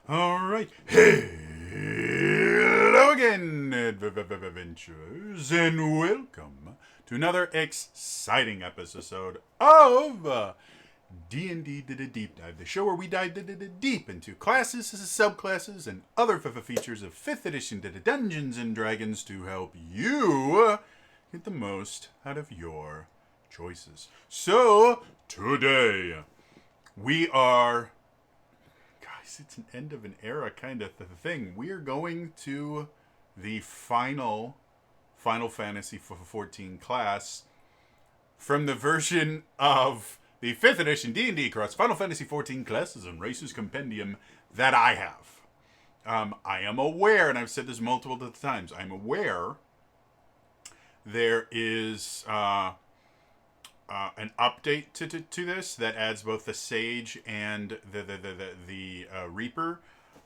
Alright. Hello again, adventurers, and welcome to another exciting episode of D&D Did a Deep Dive, the show where we dive deep into classes, subclasses, and other features of 5th edition Dungeons & Dragons to help you get the most out of your choices. So, today, we are... Guys, it's an end of an era kind of thing. We are going to the final Final Fantasy XIV class from the version of the 5th edition D&D across Final Fantasy XIV classes and races compendium that I have. I am aware, and I've said this multiple times, I'm aware there is an update to this that adds both the Sage and the Reaper.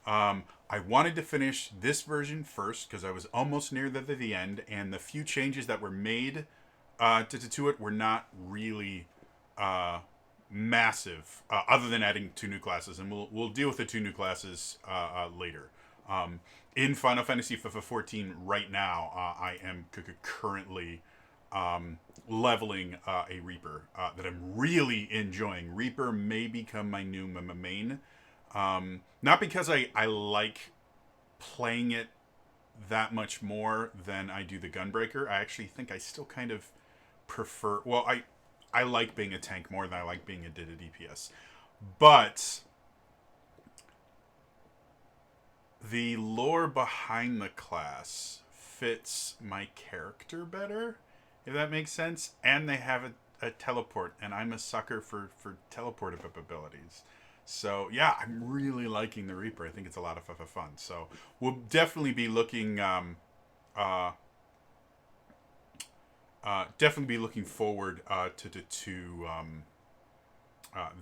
I wanted to finish this version first because I was almost near the end, and the few changes that were made to it were not really massive, other than adding 2 new classes, and we'll deal with the 2 new classes later. In Final Fantasy XIV right now, I am currently leveling a Reaper that I'm really enjoying. Reaper may become my new main. Not because I like playing it that much more than I do the Gunbreaker. I actually think I still kind of prefer... Well, I like being a tank more than I like being a DPS. But the lore behind the class fits my character better, if that makes sense. And they have a teleport, and I'm a sucker for teleport abilities. So, yeah, I'm really liking the Reaper. I think it's a lot of fun. So, we'll definitely be looking... definitely be looking forward to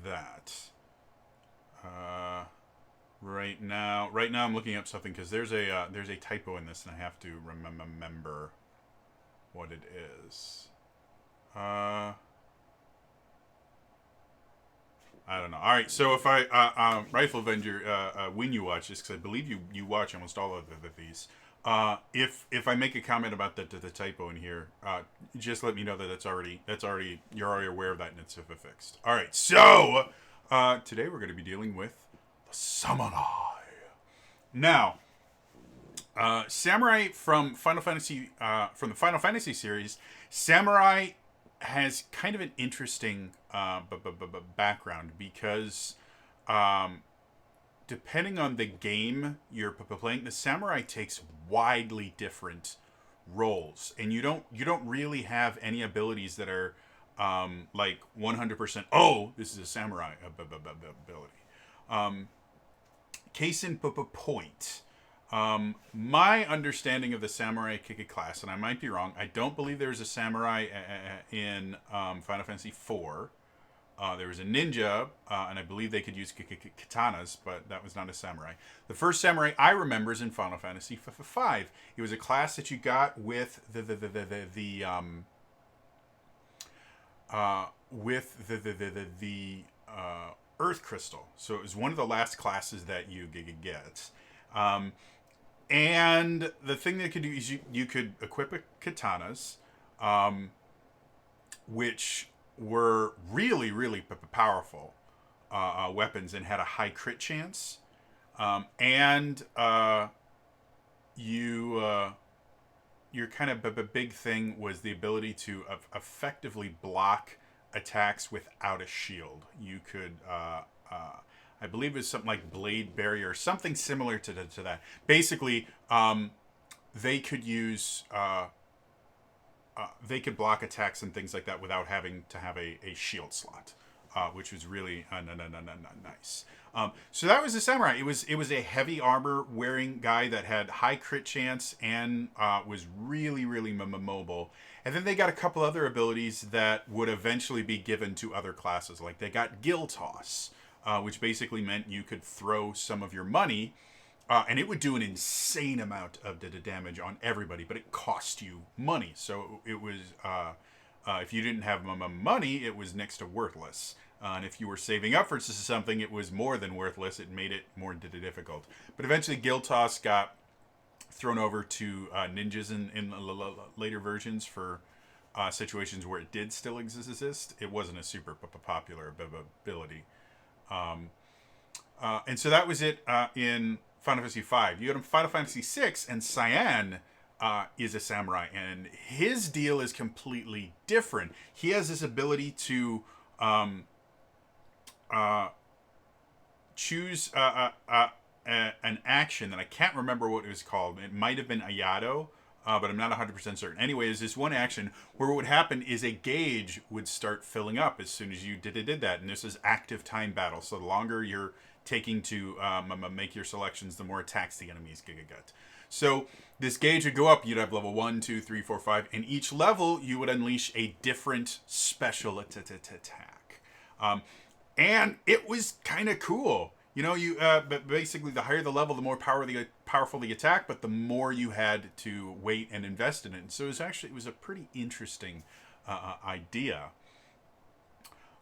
that. Right now I'm looking up something because there's a typo in this, and I have to remember what it is. I don't know. All right, so if I Rifle Avenger, when you watch this, because I believe you watch almost all of these. If I make a comment about the typo in here, just let me know that that's already you're already aware of that and it's fixed. All right, so today we're going to be dealing with the Samurai. Now, Samurai from Final Fantasy from the Final Fantasy series, Samurai has kind of an interesting background because. Depending on the game you're playing, the Samurai takes widely different roles, and you don't really have any abilities that are like 100%. Oh, this is a Samurai ability. Case in point. My understanding of the Samurai class, and I might be wrong. I don't believe there's a Samurai in Final Fantasy IV. There was a ninja, and I believe they could use katanas, but that was not a samurai. The first samurai I remember is in Final Fantasy V. It was a class that you got with the Earth Crystal. So it was one of the last classes that you get. And the thing that it could do is you could equip katanas, which were really, really powerful weapons and had a high crit chance. And your kind of big thing was the ability to effectively block attacks without a shield. You could, I believe it was something like Blade Barrier, something similar to that. Basically, they could use... they could block attacks and things like that without having to have a shield slot, which was really nice. So that was the Samurai. It was a heavy armor wearing guy that had high crit chance and was really, really mobile. And then they got a couple other abilities that would eventually be given to other classes. Like they got Gill Toss, which basically meant you could throw some of your money. And it would do an insane amount of damage on everybody, but it cost you money. So it was, if you didn't have money, it was next to worthless. And if you were saving up for something, it was more than worthless. It made it more difficult. But eventually, Guild Toss got thrown over to ninjas in later versions for situations where it did still exist. It wasn't a super popular ability. And so that was it in Final Fantasy V. You had Final Fantasy VI, and Cyan is a samurai, and his deal is completely different. He has this ability to choose an action that I can't remember what it was called. It might have been Ayado, but I'm not 100% certain. Anyways, this one action where what would happen is a gauge would start filling up as soon as you did that. And this is active time battle. So the longer you're taking to make your selections, the more attacks the enemies get. So this gauge would go up. You'd have level 1, 2, 3, 4, 5. And each level, you would unleash a different special attack. And it was kind of cool. You know, but basically, the higher the level, the more powerful the attack, but the more you had to wait and invest in it. And so it was a pretty interesting idea.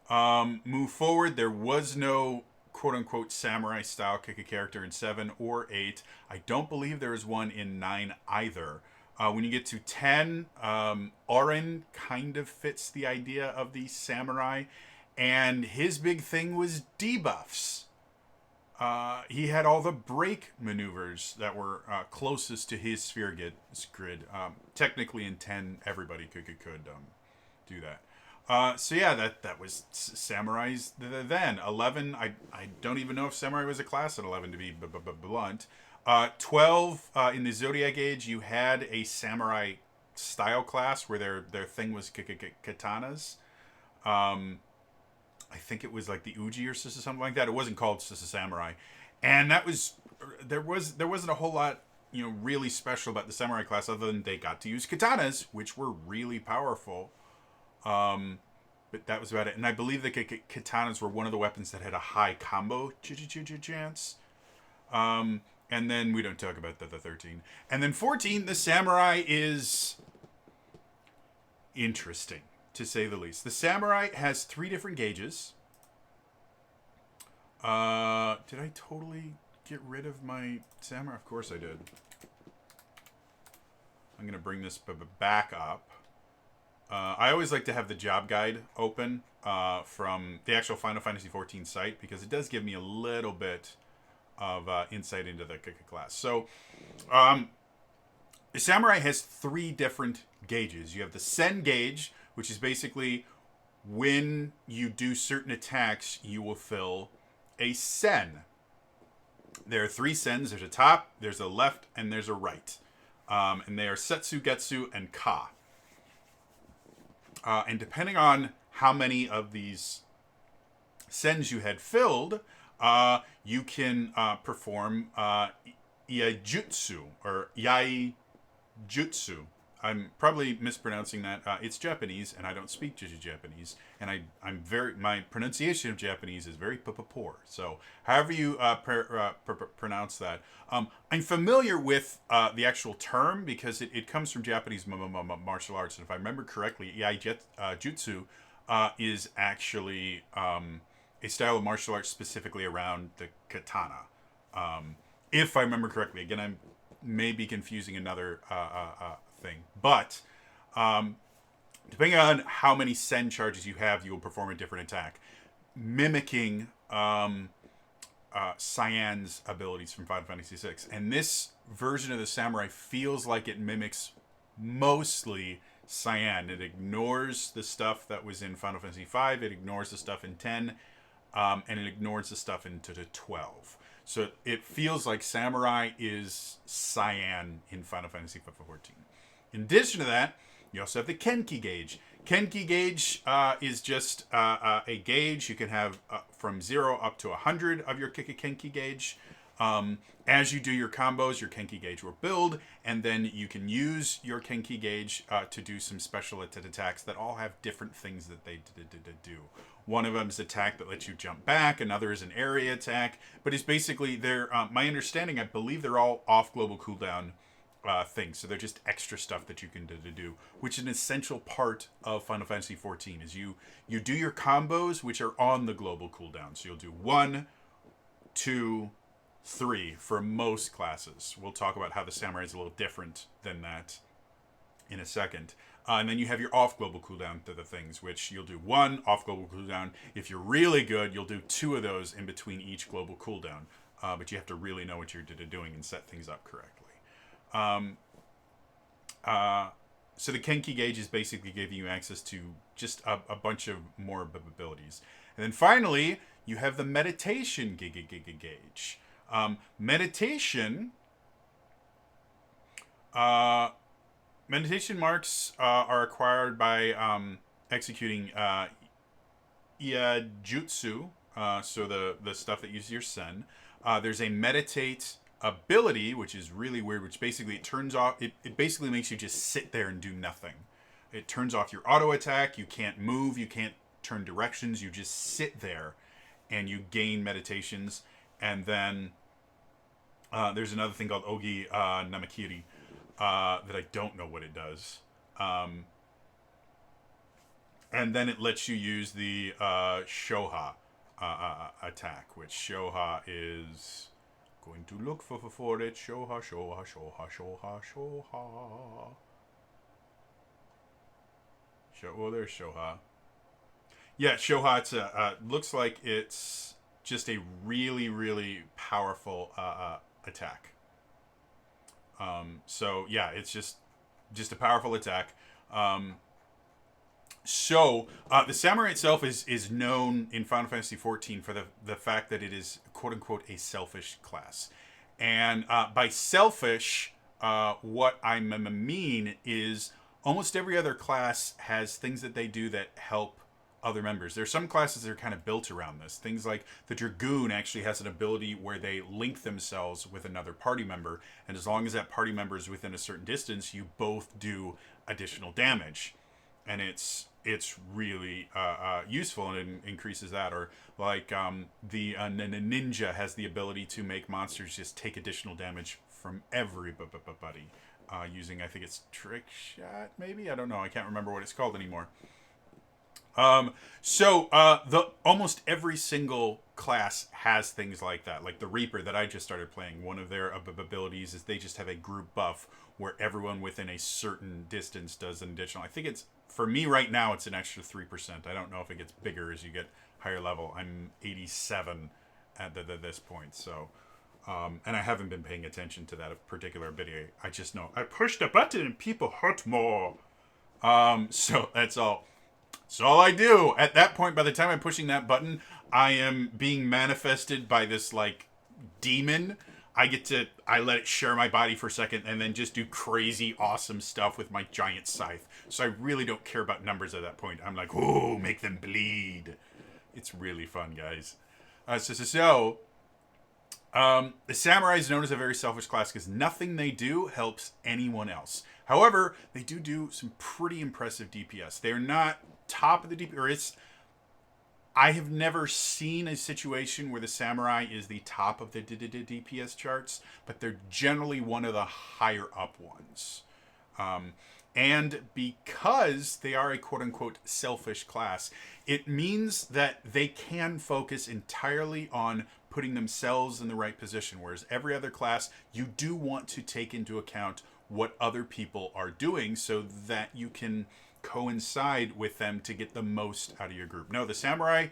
Move forward. There was no quote-unquote samurai-style character in 7 or 8. I don't believe there is one in 9 either. When you get to 10, Auron kind of fits the idea of the samurai, and his big thing was debuffs. He had all the break maneuvers that were closest to his sphere grid. Technically, in 10, everybody could do that. So yeah, that was samurais then. 11, I don't even know if samurai was a class at 11, to be blunt. 12, in the Zodiac Age, you had a samurai style class where their thing was katanas. I think it was like the Uji or something like that. It wasn't called samurai, and that was there wasn't a whole lot really special about the samurai class other than they got to use katanas, which were really powerful. But that was about it. And I believe the katanas were one of the weapons that had a high combo chance. And then we don't talk about the 13. And then 14, the samurai is interesting, to say the least. The samurai has 3 different gauges. Did I totally get rid of my samurai? Of course I did. I'm going to bring this back up. I always like to have the job guide open from the actual Final Fantasy XIV site, because it does give me a little bit of insight into the class. So, the samurai has 3 different gauges. You have the Sen gauge, which is basically when you do certain attacks, you will fill a Sen. There are 3 Sens. There's a top, there's a left, and there's a right. And they are Setsu, Getsu, and Ka. And depending on how many of these Sens you had filled, you can perform Iaijutsu, or Yaijutsu. I'm probably mispronouncing that. It's Japanese, and I don't speak Japanese, and my pronunciation of Japanese is very poor. So, however you pronounce that, I'm familiar with the actual term because it comes from Japanese martial arts, and if I remember correctly, Iaijutsu is actually a style of martial arts specifically around the katana. If I remember correctly, again, I may be confusing another thing, but depending on how many Sen charges you have, you will perform a different attack, mimicking Cyan's abilities from Final Fantasy VI. And this version of the samurai feels like it mimics mostly Cyan. It ignores the stuff that was in Final Fantasy V, it ignores the stuff in 10, and it ignores the stuff into 12. So it feels like samurai is Cyan in Final Fantasy XIV. In addition to that, you also have the Kenki gauge. Kenki gauge is just a gauge. You can have from 0 up to 100 of your Kenki gauge. As you do your combos, your Kenki gauge will build, and then you can use your Kenki gauge to do some special attacks that all have different things that they do. One of them is an attack that lets you jump back. Another is an area attack. But it's basically, my understanding, I believe they're all off global cooldown things. So they're just extra stuff that you can do, which is an essential part of Final Fantasy XIV. Is you do your combos, which are on the global cooldown. So you'll do 1, 2, 3 for most classes. We'll talk about how the samurai is a little different than that in a second. And then you have your off global cooldown to the things, which you'll do 1 off global cooldown. If you're really good, you'll do 2 of those in between each global cooldown. But you have to really know what you're doing and set things up correctly. So the Kenki gauges basically giving you access to just a bunch of more abilities. And then finally, you have the meditation gauge. Meditation marks are acquired by executing Iajutsu, so the stuff that uses your sen. There's a meditate ability, which is really weird, which basically it turns off, it basically makes you just sit there and do nothing. It turns off your auto attack, you can't move, you can't turn directions, you just sit there and you gain meditations. And then there's another thing called Ogi Namakiri that I don't know what it does. And then it lets you use the Shoha attack, which Shoha is... Going to look for it. Shoha. Well, there's Shoha. Yeah, Shoha. It's looks like it's just a really, really powerful attack. So yeah, it's just a powerful attack. So the samurai itself is known in Final Fantasy XIV for the fact that it is quote unquote a selfish class, and by selfish, what I mean is almost every other class has things that they do that help other members. There's some classes that are kind of built around this. Things like the Dragoon actually has an ability where they link themselves with another party member, and as long as that party member is within a certain distance, you both do additional damage. And it's really useful, and it increases that. Or like the ninja has the ability to make monsters just take additional damage from everybody using, I think it's trick shot, maybe? I don't know. I can't remember what it's called anymore. So almost every single class has things like that. Like the Reaper that I just started playing, one of their abilities is they just have a group buff where everyone within a certain distance does an additional. I think it's, for me right now, it's an extra 3%. I don't know if it gets bigger as you get higher level. I'm 87 at this point, so... and I haven't been paying attention to that particular ability. I just know I pushed a button and people hurt more. So that's all. That's all I do. At that point, by the time I'm pushing that button, I am being manifested by this, like, demon. I let it share my body for a second and then just do crazy, awesome stuff with my giant scythe. So I really don't care about numbers at that point. I'm like, ooh, make them bleed. It's really fun, guys. The samurai is known as a very selfish class because nothing they do helps anyone else. However, they do some pretty impressive DPS. They're not top of the DPS, I have never seen a situation where the samurai is the top of the DPS charts, but they're generally one of the higher up ones. And because they are a quote-unquote selfish class, it means that they can focus entirely on putting themselves in the right position, whereas every other class, you do want to take into account what other people are doing so that you can coincide with them to get the most out of your group. No, the samurai,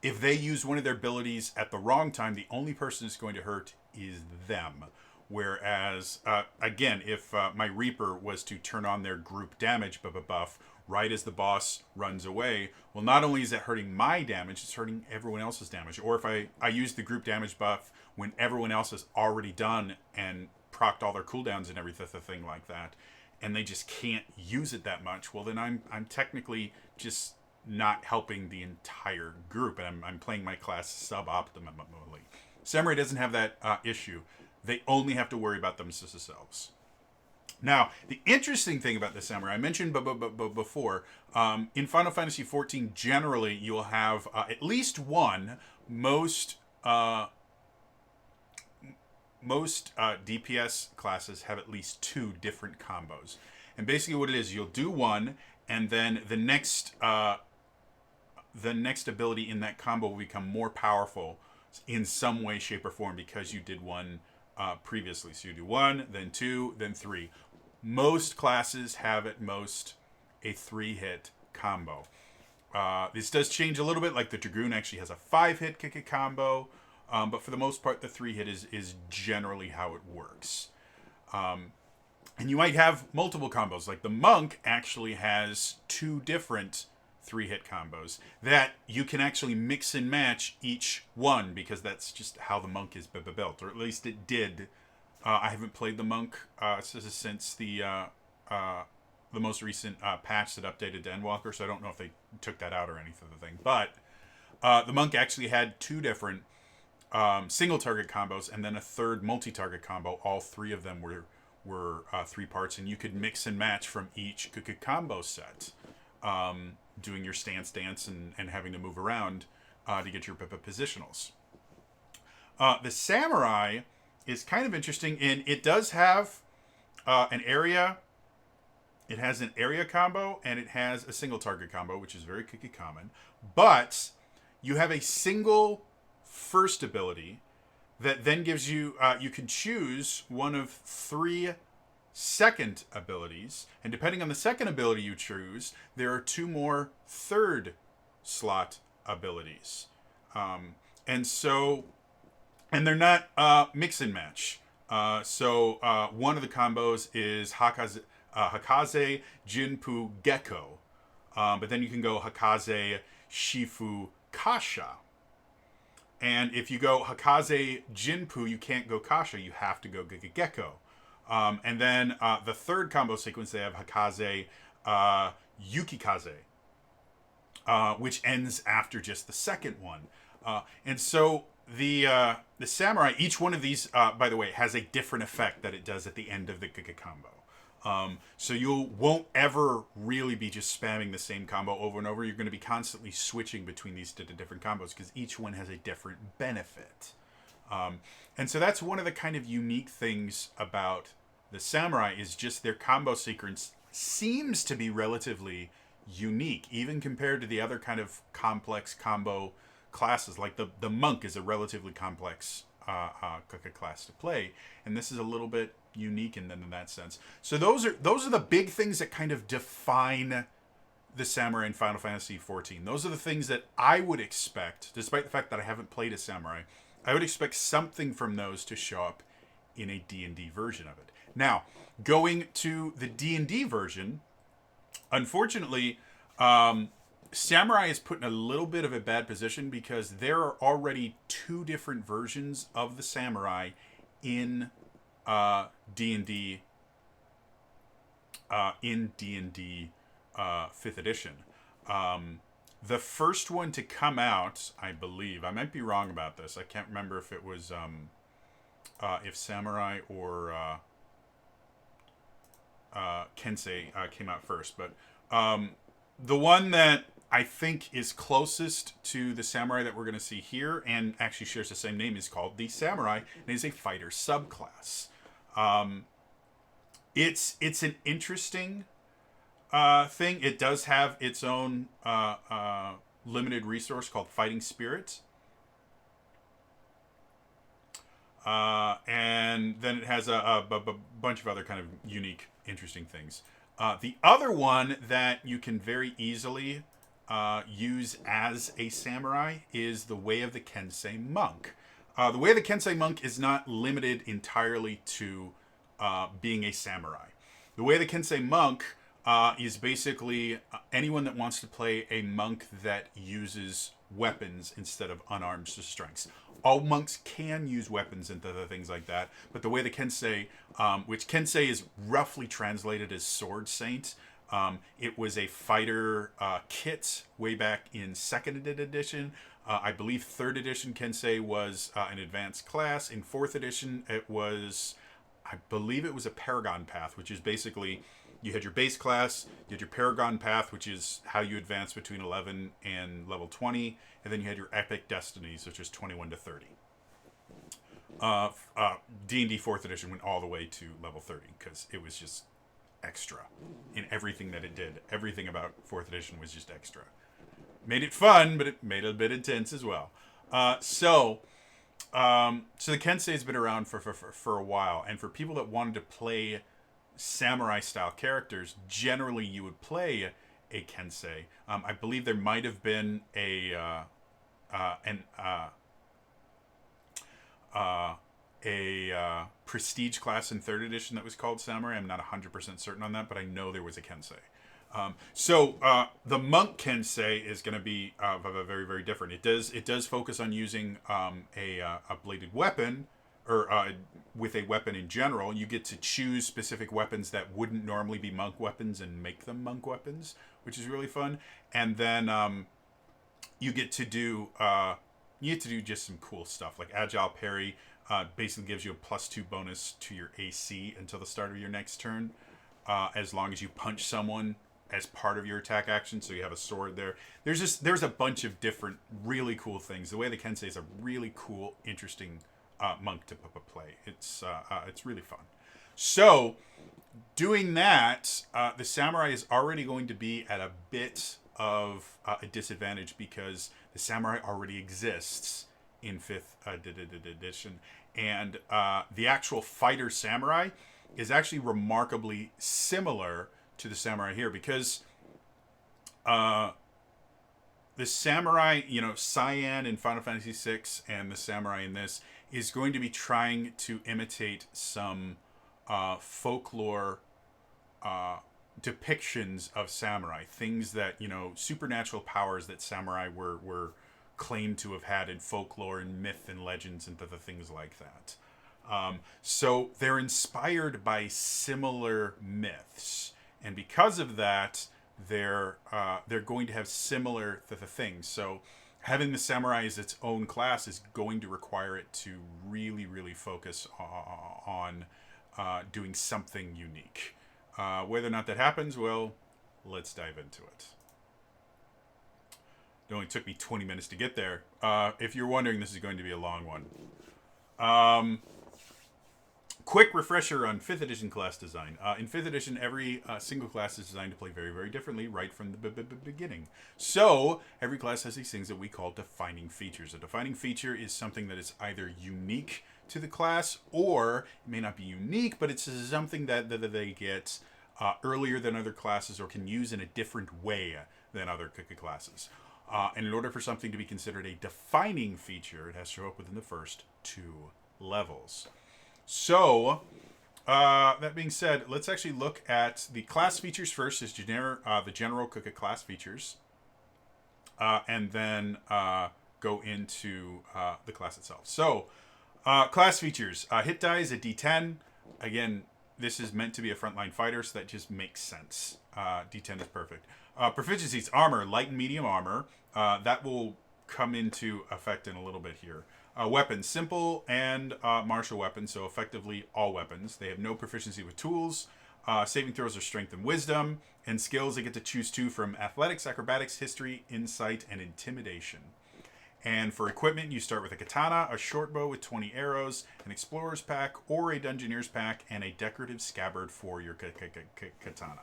if they use one of their abilities at the wrong time, the only person it's going to hurt is them. Whereas, again, if my Reaper was to turn on their group damage buff right as the boss runs away, well, not only is that hurting my damage, it's hurting everyone else's damage. Or if I use the group damage buff when everyone else has already done and procced all their cooldowns and everything like that, and they just can't use it that much, well, then I'm technically just not helping the entire group, and I'm playing my class suboptimally. Samurai doesn't have that issue. They only have to worry about themselves. Now, the interesting thing about the samurai, I mentioned before, in Final Fantasy XIV, generally, you'll have at least one, most DPS classes have at least 2 different combos, and basically what it is, you'll do one, and then the next ability in that combo will become more powerful in some way, shape, or form because you did one previously. So you do 1, then 2, then 3. Most classes have at most a 3-hit combo. This does change a little bit, like the Dragoon actually has a 5-hit kick combo, but for the most part, the 3-hit is generally how it works. And you might have multiple combos, like the Monk actually has 2 different 3-hit combos that you can actually mix and match each one, because that's just how the Monk is built, or at least it did. I haven't played the Monk since the most recent patch that updated to Endwalker, so I don't know if they took that out or anything. But the Monk actually had 2 different single target combos and then a third multi-target combo. All 3 of them were 3 parts, and you could mix and match from each combo set, doing your stance dance and having to move around to get your positionals. The Samurai is kind of interesting, and it does have an area. It has an area combo, and it has a single target combo, which is very common. But you have a single first ability that then gives you, you can choose one of 3 second abilities, and depending on the second ability you choose, there are 2 more third slot abilities. And they're not mix and match. So one of the combos is Hakaze Jinpu Gecko, but then you can go Hakaze Shifu Kasha. And if you go Hakaze Jinpu, you can't go Kasha, you have to go Gecko. And then the third combo sequence, they have Hakaze Yukikaze, which ends after just the second one. And so the Samurai, each one of these, by the way, has a different effect that it does at the end of the combo. So you won't ever really be just spamming the same combo over and over. You're going to be constantly switching between these different combos because each one has a different benefit. And so that's one of the kind of unique things about the Samurai, is just their combo sequence seems to be relatively unique, even compared to the other kind of complex combo classes. Like the Monk is a relatively complex class to play, and this is a little bit unique in that sense. So those are the big things that kind of define the Samurai in Final Fantasy XIV. Those are the things that I would expect, despite the fact that I haven't played a Samurai. I would expect something from those to show up in a D&D version of it. Now, going to the D&D version, unfortunately, Samurai is put in a little bit of a bad position because there are already 2 different versions of the Samurai in D&D 5th edition. The first one to come out, I believe, I might be wrong about this. I can't remember if it was if Samurai or Kensei came out first, but the one that I think is closest to the Samurai that we're going to see here, and actually shares the same name, is called the Samurai, and is a fighter subclass. It's an interesting thing. It does have its own limited resource called Fighting Spirit. And then it has a bunch of other kind of unique, interesting things. The other one that you can very easily use as a samurai is the Way of the Kensei Monk. The Way of the Kensei Monk is not limited entirely to being a samurai. The Way of the Kensei Monk is basically anyone that wants to play a monk that uses weapons instead of unarmed strengths. All monks can use weapons and other things like that, but the Way of the Kensei, which Kensei is roughly translated as Sword Saint, it was a fighter kit way back in 2nd edition. I believe 3rd edition Kensei was an advanced class. In 4th edition, it was, I believe it was a Paragon Path, which is basically, you had your base class, you had your Paragon Path, which is how you advance between 11 and level 20, and then you had your Epic Destinies, which is 21 to 30. D&D 4th edition went all the way to level 30 because it was just extra in everything that it did. Everything about 4th edition was just extra. Made it fun, but it made it a bit intense as well. So the Kensei has been around for a while, and for people that wanted to play samurai style characters, generally you would play a Kensei. I believe there might have been a prestige class in 3rd edition that was called samurai. I'm not 100% certain on that, but I know there was a Kensei. So the monk Kensei is going to be very, very different. It does focus on using a bladed weapon, or with a weapon in general. You get to choose specific weapons that wouldn't normally be monk weapons and make them monk weapons, which is really fun. And then you get to do just some cool stuff like agile parry. Basically gives you a +2 bonus to your AC until the start of your next turn, as long as you punch someone as part of your attack action. So you have a sword there. There's a bunch of different really cool things. The way the Kensei is a really cool, interesting monk to play. It's really fun. So doing that, the samurai is already going to be at a bit of a disadvantage because the samurai already exists in 5th edition, and the actual fighter samurai is actually remarkably similar to the samurai here, because the samurai, Cyan in Final Fantasy VI and the samurai in this is going to be trying to imitate some folklore depictions of samurai, things that, supernatural powers that samurai were claimed to have had in folklore and myth and legends and the things like that. So they're inspired by similar myths, and because of that, they're going to have similar things. So having the samurai as its own class is going to require it to really, really focus on doing something unique. Whether or not that happens, well, let's dive into it. It only took me 20 minutes to get there. If you're wondering, this is going to be a long one. Quick refresher on 5th edition class design. In 5th edition, every single class is designed to play very, very differently right from the beginning. So every class has these things that we call defining features. A defining feature is something that is either unique to the class, or it may not be unique, but it's something that they get earlier than other classes, or can use in a different way than other classes. And in order for something to be considered a defining feature, it has to show up within the first 2 levels. So, that being said, let's actually look at the class features first, is the general class features, and then go into the class itself. So, class features. Hit die is a D10. Again, this is meant to be a frontline fighter, so that just makes sense. D10 is perfect. Proficiencies, armor, light and medium armor. That will come into effect in a little bit here. Weapons, simple and martial weapons, so effectively all weapons. They have no proficiency with tools. Saving throws are strength and wisdom. And skills, they get to choose 2 from athletics, acrobatics, history, insight, and intimidation. And for equipment, you start with a katana, a short bow with 20 arrows, an explorer's pack, or a dungeoneer's pack, and a decorative scabbard for your katana.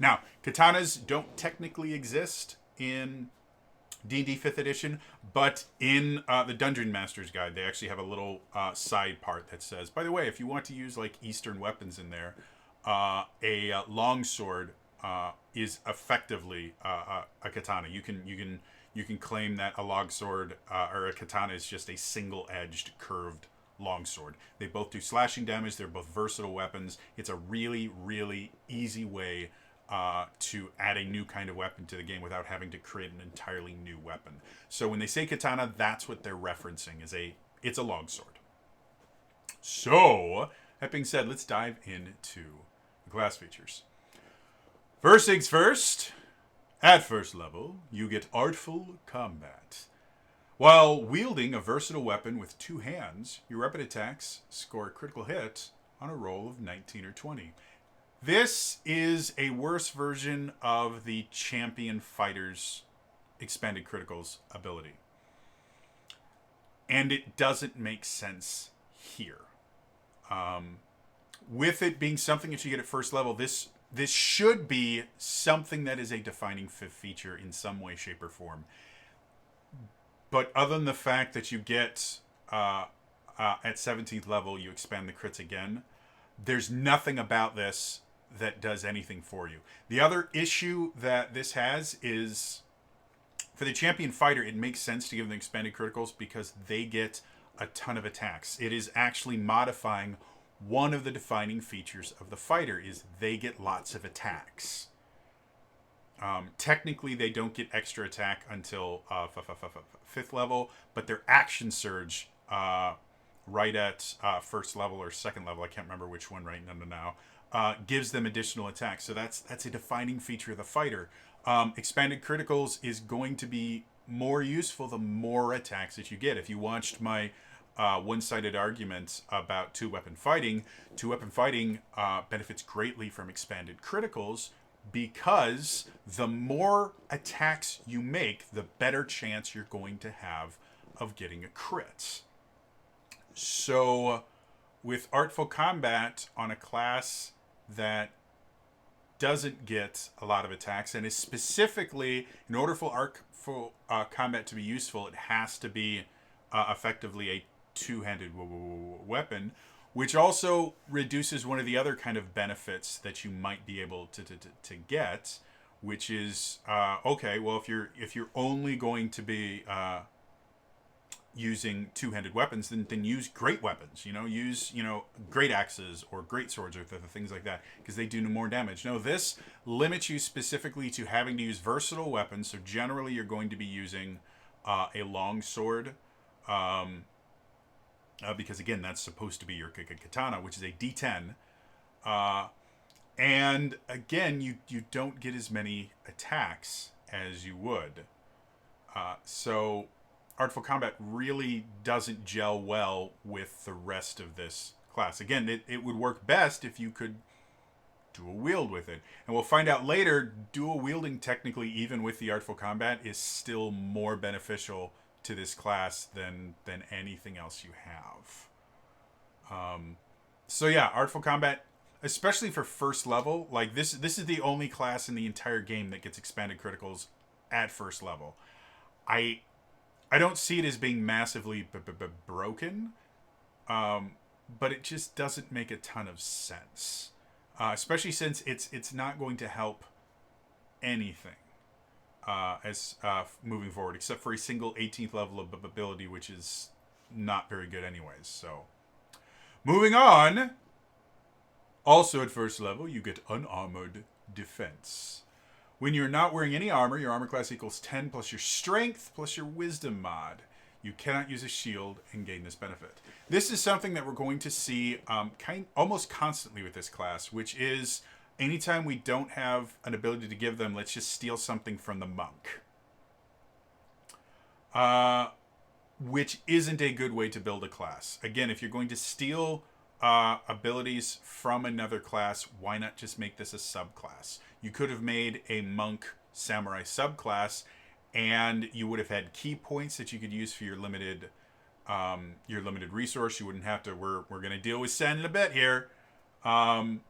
Now, katanas don't technically exist in D&D 5th edition, but in the Dungeon Master's Guide, they actually have a little side part that says, by the way, if you want to use like Eastern weapons in there, a longsword is effectively a katana. You can claim that a longsword or a katana is just a single-edged, curved longsword. They both do slashing damage. They're both versatile weapons. It's a really, really easy way to add a new kind of weapon to the game without having to create an entirely new weapon. So when they say katana, that's what they're referencing. It's a longsword. So, that being said, let's dive into the class features. First things first, at first level, you get Artful Combat. While wielding a versatile weapon with 2 hands, your weapon attacks score a critical hit on a roll of 19 or 20. This is a worse version of the Champion Fighter's Expanded Criticals ability. And it doesn't make sense here. With it being something that you get at first level, this should be something that is a defining feature in some way, shape, or form. But other than the fact that you get at 17th level, you expand the crits again, there's nothing about this that does anything for you. The other issue that this has is, for the champion fighter, it makes sense to give them expanded criticals because they get a ton of attacks. It is actually modifying one of the defining features of the fighter is they get lots of attacks. Technically, they don't get extra attack until 5th level, but their action surge right at first level or second level, I can't remember which one right now, gives them additional attacks. So that's a defining feature of the fighter. Expanded criticals is going to be more useful the more attacks that you get. If you watched my one-sided argument about two-weapon fighting benefits greatly from expanded criticals because the more attacks you make, the better chance you're going to have of getting a crit. So with Artful Combat on a class that doesn't get a lot of attacks, and is specifically, in order for Artful Combat to be useful, it has to be effectively a two-handed weapon, which also reduces one of the other kind of benefits that you might be able to get, which is okay. Well, if you're only going to be using two-handed weapons, then use great weapons. Use great axes or great swords or things like that because they do more damage. No, this limits you specifically to having to use versatile weapons. So generally, you're going to be using a long sword. Because again, that's supposed to be your katana, which is a D10. And again, you don't get as many attacks as you would. So Artful Combat really doesn't gel well with the rest of this class. Again, it would work best if you could dual wield with it. And we'll find out later, dual wielding technically, even with the Artful Combat, is still more beneficial to this class than anything else you have. So yeah, Artful Combat, especially for first level, like this is the only class in the entire game that gets expanded criticals at first level. I don't see it as being massively broken, but it just doesn't make a ton of sense, especially since it's not going to help anything. As moving forward, except for a single 18th level of ability, which is not very good anyways. So, moving on. Also at first level, you get Unarmored Defense. When you're not wearing any armor, your armor class equals 10 plus your strength plus your wisdom mod. You cannot use a shield and gain this benefit. This is something that we're going to see almost constantly with this class, which is anytime we don't have an ability to give them, let's just steal something from the monk. Which isn't a good way to build a class. Again, if you're going to steal abilities from another class, why not just make this a subclass? You could have made a monk samurai subclass, and you would have had key points that you could use for your limited resource. You wouldn't have to. We're going to deal with Sen in a bit here. You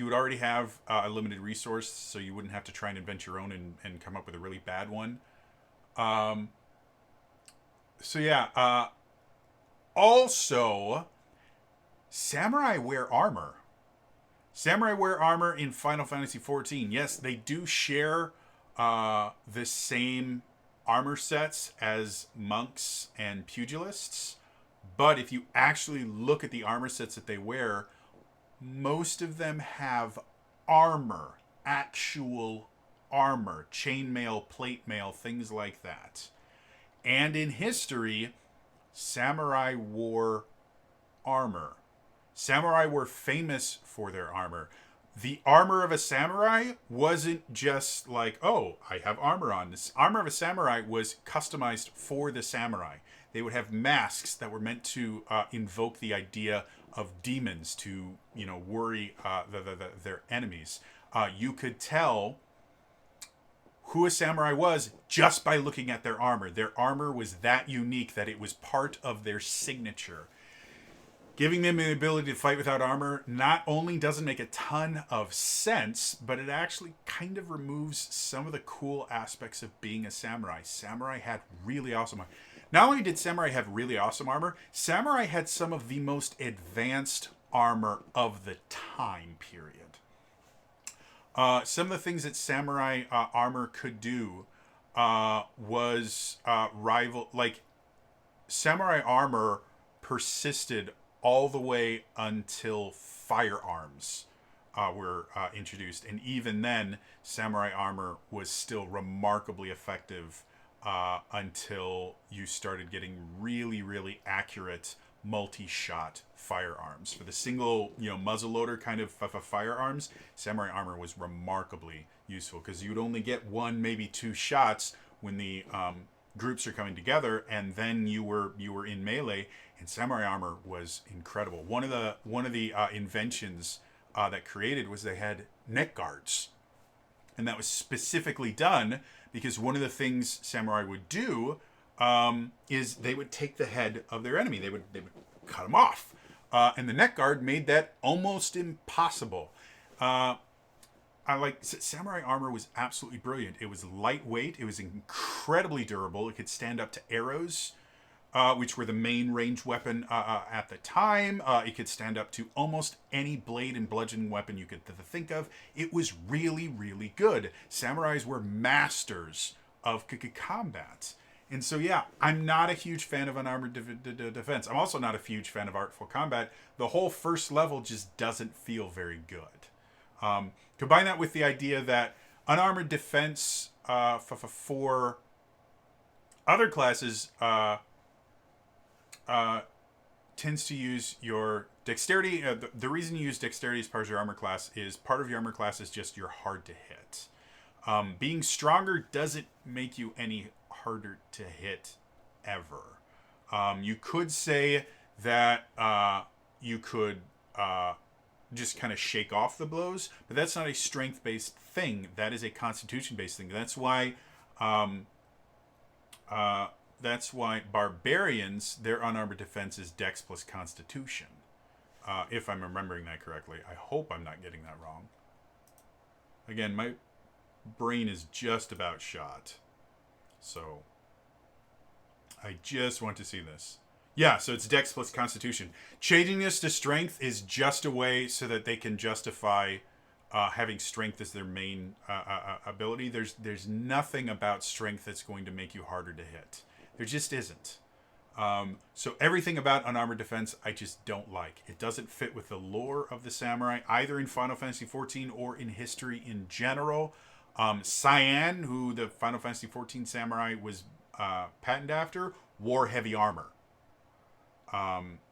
would already have a limited resource, so you wouldn't have to try and invent your own and come up with a really bad one. So yeah. Also, samurai wear armor. Samurai wear armor in Final Fantasy XIV. Yes, they do share the same armor sets as monks and pugilists, but if you actually look at the armor sets that they wear, most of them have armor, actual armor, chainmail, plate mail, things like that. And in history, samurai wore armor. Samurai were famous for their armor. The armor of a samurai wasn't just like, oh, I have armor on. This armor of a samurai was customized for the samurai. They would have masks that were meant to invoke the idea of demons to, worry their enemies. You could tell who a samurai was just by looking at their armor. Their armor was that unique that it was part of their signature. Giving them the ability to fight without armor not only doesn't make a ton of sense, but it actually kind of removes some of the cool aspects of being a samurai. Samurai had really awesome armor. Not only did samurai have really awesome armor, samurai had some of the most advanced armor of the time period. Some of the things that samurai armor could do was rival, like samurai armor persisted all the way until firearms were introduced. And even then, samurai armor was still remarkably effective until you started getting really, really accurate multi-shot firearms. For the single, muzzleloader kind of firearms, samurai armor was remarkably useful because you'd only get one, maybe two shots when the groups are coming together, and then you were in melee. And samurai armor was incredible. One of the inventions that created was they had neck guards, and that was specifically done because one of the things samurai would do is they would take the head of their enemy. They would cut them off, and the neck guard made that almost impossible. Samurai armor was absolutely brilliant. It was lightweight. It was incredibly durable. It could stand up to arrows, which were the main ranged weapon at the time. It could stand up to almost any blade and bludgeoning weapon you could think of. It was really, really good. Samurais were masters of combat. And so, yeah, I'm not a huge fan of Unarmored Defense. I'm also not a huge fan of Artful Combat. The whole first level just doesn't feel very good. Combine that with the idea that Unarmored Defense for other classes tends to use your dexterity. The reason you use dexterity as part of your armor class is part of your armor class is just you're hard to hit. Being stronger doesn't make you any harder to hit ever. You could say that you could just kind of shake off the blows, but that's not a strength-based thing. That is a constitution-based thing. That's why barbarians, their unarmored defense is dex plus constitution. If I'm remembering that correctly. I hope I'm not getting that wrong. Again, my brain is just about shot. So I just want to see this. Yeah, so it's dex plus constitution. Changing this to strength is just a way so that they can justify having strength as their main ability. There's nothing about strength that's going to make you harder to hit. There just isn't. So everything about Unarmored Defense I just don't like. It doesn't fit with the lore of the samurai, either in Final Fantasy XIV or in history in general. Cyan, who the Final Fantasy XIV samurai was patterned after, wore heavy armor.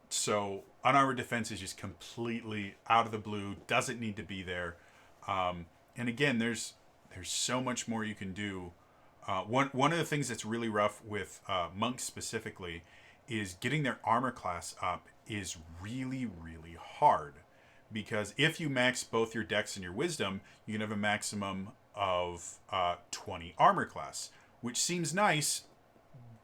So Unarmored Defense is just completely out of the blue, doesn't need to be there. And again, there's so much more you can do. One of the things that's really rough with monks specifically is getting their armor class up is really, really hard. Because if you max both your dex and your wisdom, you can have a maximum of 20 armor class, which seems nice,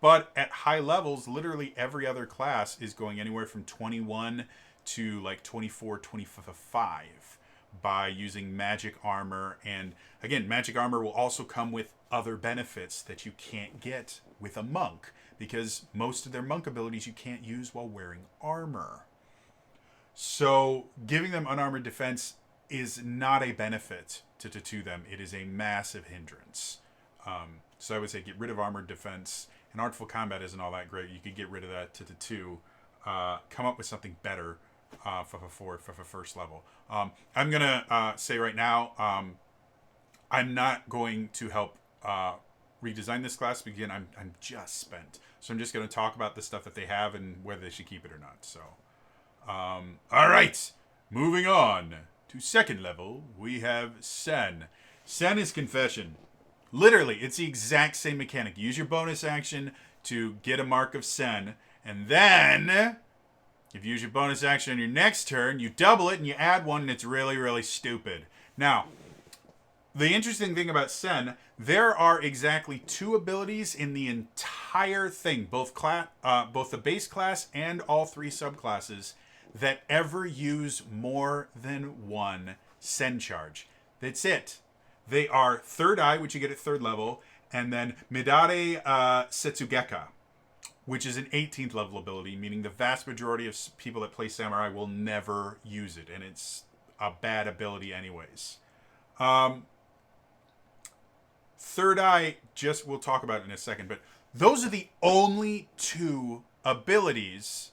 but at high levels, literally every other class is going anywhere from 21 to like 24, 25 by using magic armor. And again, magic armor will also come with other benefits that you can't get with a monk, because most of their monk abilities you can't use while wearing armor. So giving them unarmored defense is not a benefit to them. It is a massive hindrance. So I would say get rid of armored defense. And Artful Combat isn't all that great. You could get rid of that to 2. Come up with something better for first level. I'm going to say right now, I'm not going to help redesign this class because, again, I'm just spent. So I'm just going to talk about the stuff that they have and whether they should keep it or not. So, all right. Moving on to second level, we have Sen. Sen is Confession. Literally, it's the exact same mechanic. Use your bonus action to get a mark of Sen. And then, if you use your bonus action on your next turn, you double it and you add one, and it's really, really stupid. Now, the interesting thing about Sen, there are exactly 2 abilities in the entire thing, both the base class and all 3 subclasses, that ever use more than 1 Sen charge. That's it. They are Third Eye, which you get at 3rd level, and then Midare Setsugeka, which is an 18th level ability, meaning the vast majority of people that play Samurai will never use it, and it's a bad ability anyways. Third Eye, we'll talk about it in a second, but those are the only 2 abilities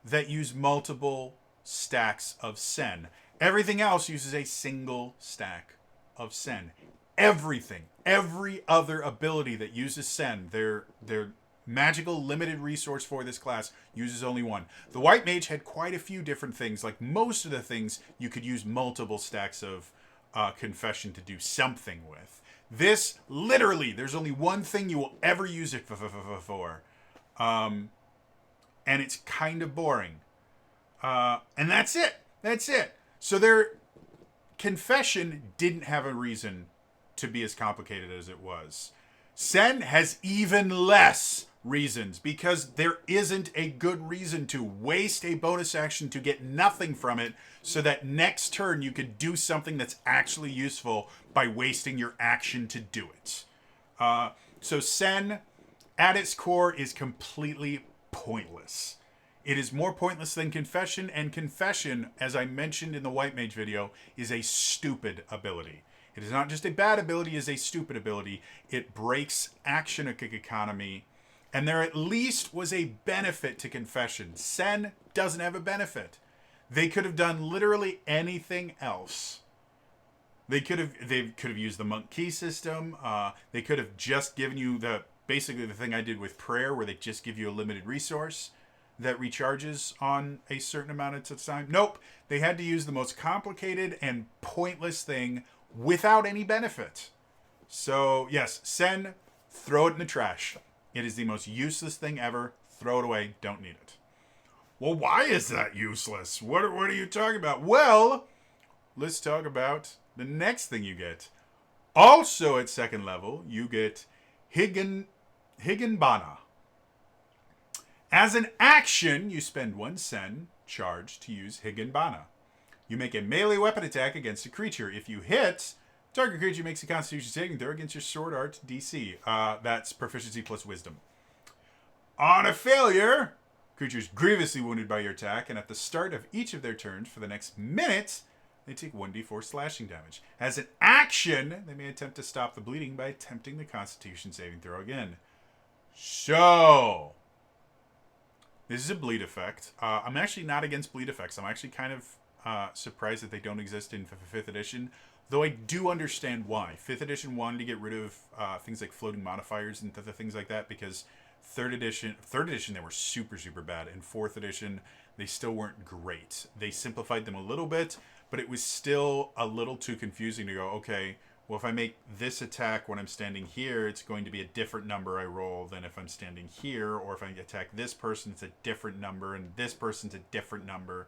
that use multiple stacks of Sen. Everything else uses a single stack of Sen. Everything, every other ability that uses Sen, their magical limited resource for this class, uses only 1. The White Mage had quite a few different things. Like most of the things, you could use multiple stacks of Confession to do something with. This, literally, there's only 1 thing you will ever use it for. And it's kind of boring. And that's it. That's it. So their Confession didn't have a reason to be as complicated as it was. Sen has even less reasons, because there isn't a good reason to waste a bonus action to get nothing from it, so that next turn you could do something that's actually useful by wasting your action to do it. So Sen, at its core, is completely pointless. It is more pointless than Confession, and Confession, as I mentioned in the White Mage video, is a stupid ability. It is not just a bad ability, it is a stupid ability. It breaks action economy, and there at least was a benefit to Confession. Sen doesn't have a benefit. They could have done literally anything else. They could have used the Monk Key system. They could have just given you basically the thing I did with Prayer, where they just give you a limited resource that recharges on a certain amount of time. Nope. They had to use the most complicated and pointless thing without any benefit. So, yes, Sen, throw it in the trash. It is the most useless thing ever. Throw it away. Don't need it. Well, why is that useless? What are you talking about? Well, let's talk about the next thing you get. Also at 2nd level, you get Higenbana. As an action, you spend 1 Sen charge to use Higenbana. You make a melee weapon attack against a creature. If you hit, target creature makes a Constitution saving throw against your Sword Art DC. That's proficiency plus wisdom. On a failure, creature is grievously wounded by your attack, and at the start of each of their turns for the next minute, they take 1d4 slashing damage. As an action, they may attempt to stop the bleeding by attempting the Constitution saving throw again. So, this is a bleed effect. I'm actually not against bleed effects. I'm actually kind of surprised that they don't exist in 5th edition, though I do understand why. 5th edition wanted to get rid of things like floating modifiers and things like that, because 3rd edition they were super, super bad, and 4th edition they still weren't great. They simplified them a little bit, but it was still a little too confusing to go, okay, well, if I make this attack when I'm standing here, it's going to be a different number I roll than if I'm standing here, or if I attack this person, it's a different number, and this person's a different number,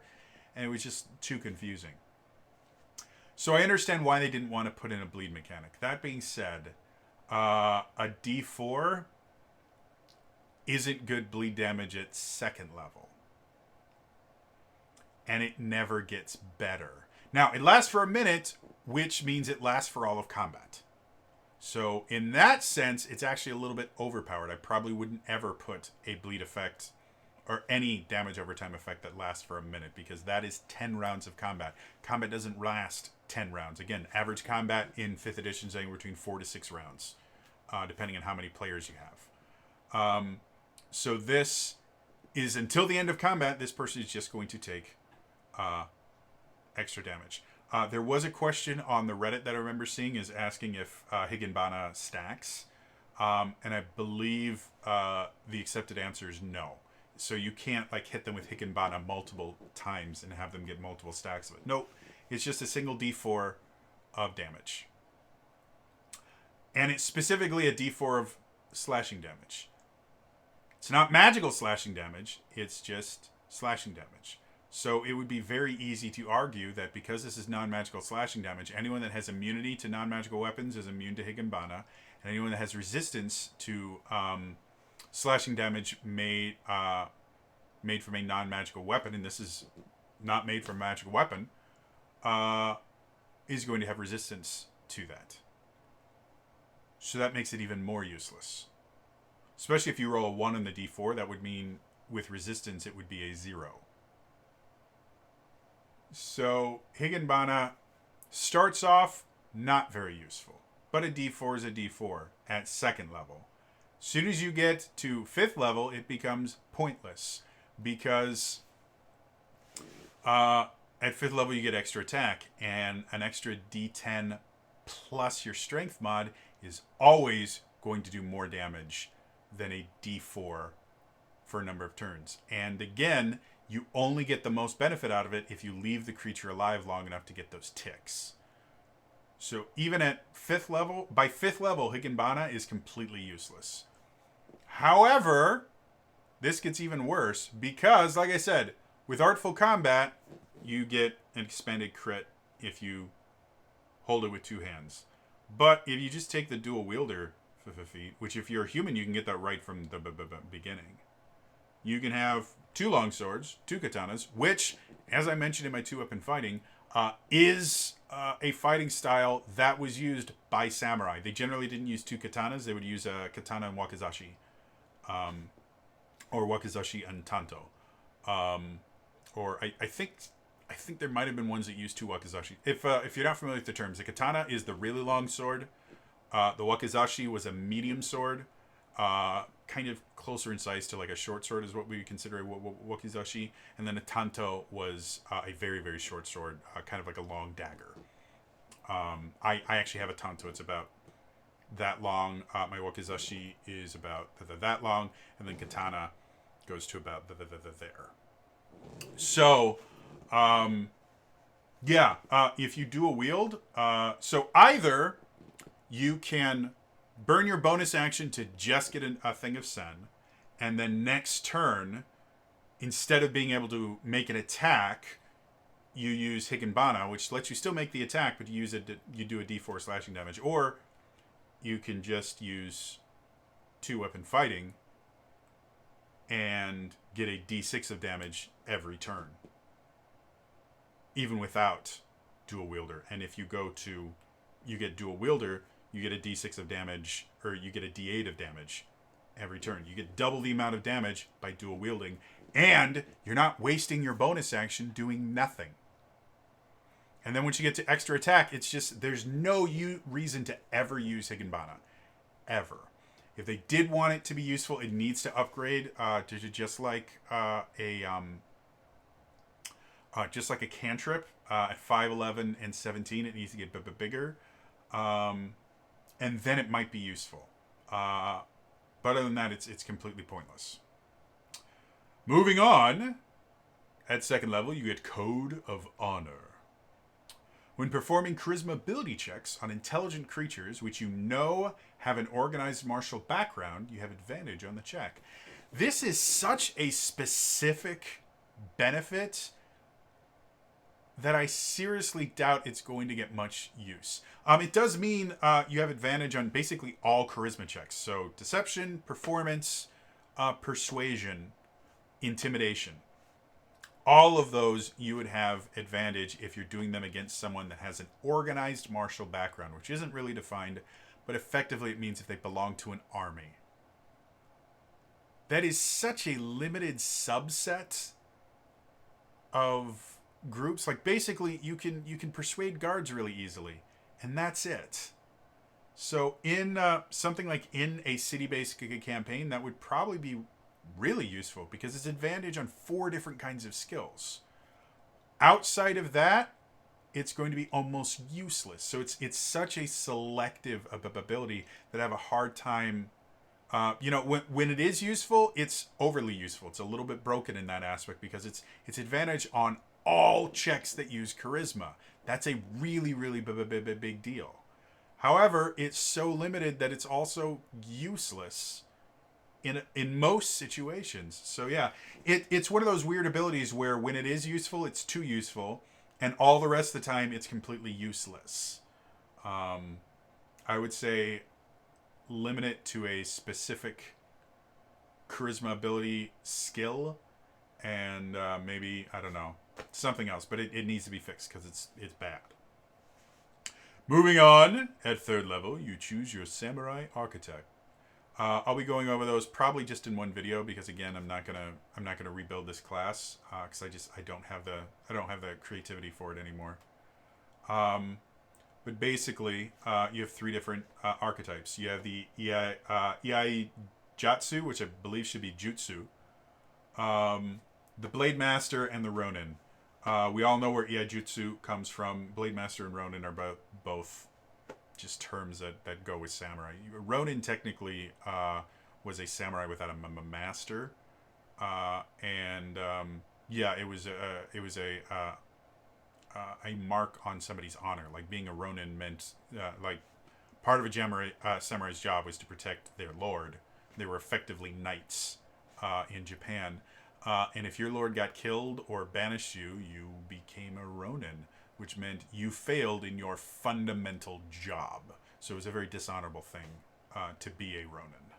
and it was just too confusing. So I understand why they didn't want to put in a bleed mechanic. That being said, a D4 isn't good bleed damage at 2nd level, and it never gets better. Now, it lasts for a minute, which means it lasts for all of combat. So in that sense, it's actually a little bit overpowered. I probably wouldn't ever put a bleed effect or any damage over time effect that lasts for a minute, because that is 10 rounds of combat. Combat doesn't last 10 rounds. Again, average combat in 5th edition is anywhere between 4 to 6 rounds, depending on how many players you have. So this is until the end of combat, this person is just going to take extra damage. There was a question on the Reddit that I remember seeing is asking if Higenbana stacks. And I believe the accepted answer is no. So you can't hit them with Higenbana multiple times and have them get multiple stacks of it. Nope. It's just a single D4 of damage. And it's specifically a D4 of slashing damage. It's not magical slashing damage. It's just slashing damage. So it would be very easy to argue that because this is non-magical slashing damage, anyone that has immunity to non-magical weapons is immune to Higanbana, and anyone that has resistance to slashing damage made from a non-magical weapon, and this is not made from a magical weapon, is going to have resistance to that. So that makes it even more useless. Especially if you roll a 1 on the d4, that would mean with resistance it would be a 0. So Higanbana starts off not very useful, but a d4 is a d4 at 2nd level. As soon as you get to 5th level, it becomes pointless because at 5th level you get extra attack, and an extra d10 plus your strength mod is always going to do more damage than a d4 for a number of turns. And again, you only get the most benefit out of it if you leave the creature alive long enough to get those ticks. So even at 5th level, by 5th level, Higanbana is completely useless. However, this gets even worse because, like I said, with Artful Combat, you get an expanded crit if you hold it with 2 hands. But if you just take the dual wielder feat, which if you're a human, you can get that right from the beginning. You can have 2 longswords, 2 katanas, which, as I mentioned in my 2-weapon fighting, is a fighting style that was used by samurai. They generally didn't use 2 katanas. They would use a katana and wakizashi. Or wakizashi and tanto. Or I think there might have been ones that used 2 wakizashi. If you're not familiar with the terms, the katana is the really long sword. The wakizashi was a medium sword. Kind of closer in size to like a short sword is what we consider a wakizashi, and then a tanto was a very, very short sword, kind of like a long dagger. I actually have a tanto. It's about that long. My wakizashi is about that long, and then katana goes to about there. So, if you dual wield, so either you can burn your bonus action to just get a thing of Sen, and then next turn, instead of being able to make an attack, you use Higanbana, which lets you still make the attack, but you do a d4 slashing damage. Or you can just use 2-weapon fighting and get a d6 of damage every turn, even without dual wielder. And if you get dual wielder, you get a d6 of damage, or you get a d8 of damage every turn. You get double the amount of damage by dual wielding, and you're not wasting your bonus action doing nothing. And then once you get to extra attack, it's just, there's no reason to ever use Higanbana. Ever. If they did want it to be useful, it needs to upgrade to just like a cantrip at 5, 11, and 17. It needs to get bigger. And then it might be useful. But other than that, it's completely pointless. Moving on, at 2nd level, you get Code of Honor. When performing charisma ability checks on intelligent creatures which you know have an organized martial background, you have advantage on the check. This is such a specific benefit that I seriously doubt it's going to get much use. It does mean you have advantage on basically all charisma checks. So deception, performance, persuasion, intimidation. All of those you would have advantage if you're doing them against someone that has an organized martial background, which isn't really defined, but effectively it means if they belong to an army. That is such a limited subset of groups. Like basically you can persuade guards really easily, and that's it. So in something like in a city-based campaign, that would probably be really useful because it's advantage on 4 different kinds of skills. Outside of that, it's going to be almost useless. So it's such a selective ability that I have a hard time. When it is useful, it's overly useful. It's a little bit broken in that aspect because it's advantage on all checks that use charisma. That's a really, really big deal. However, it's so limited that it's also useless in most situations. So yeah, it's one of those weird abilities where when it is useful, it's too useful, and all the rest of the time it's completely useless. I would say limit it to a specific charisma ability skill, and maybe, I don't know, something else, but it needs to be fixed because it's bad. Moving on, at 3rd level, you choose your samurai archetype. I'll be going over those probably just in one video because again, I'm not gonna rebuild this class because I don't have the creativity for it anymore. But basically, you have 3 different archetypes. You have the Iai Jatsu, which I believe should be Jutsu, the Blade Master, and the Ronin. We all know where Iai Jutsu comes from. Blade Master and Ronin are both just terms that go with samurai. Ronin technically was a samurai without a master, and yeah, it was a mark on somebody's honor. Like being a Ronin meant like part of a samurai's job was to protect their lord. They were effectively knights in Japan, and if your lord got killed or banished you, you became a Ronin, which meant you failed in your fundamental job. So it was a very dishonorable thing to be a Ronin.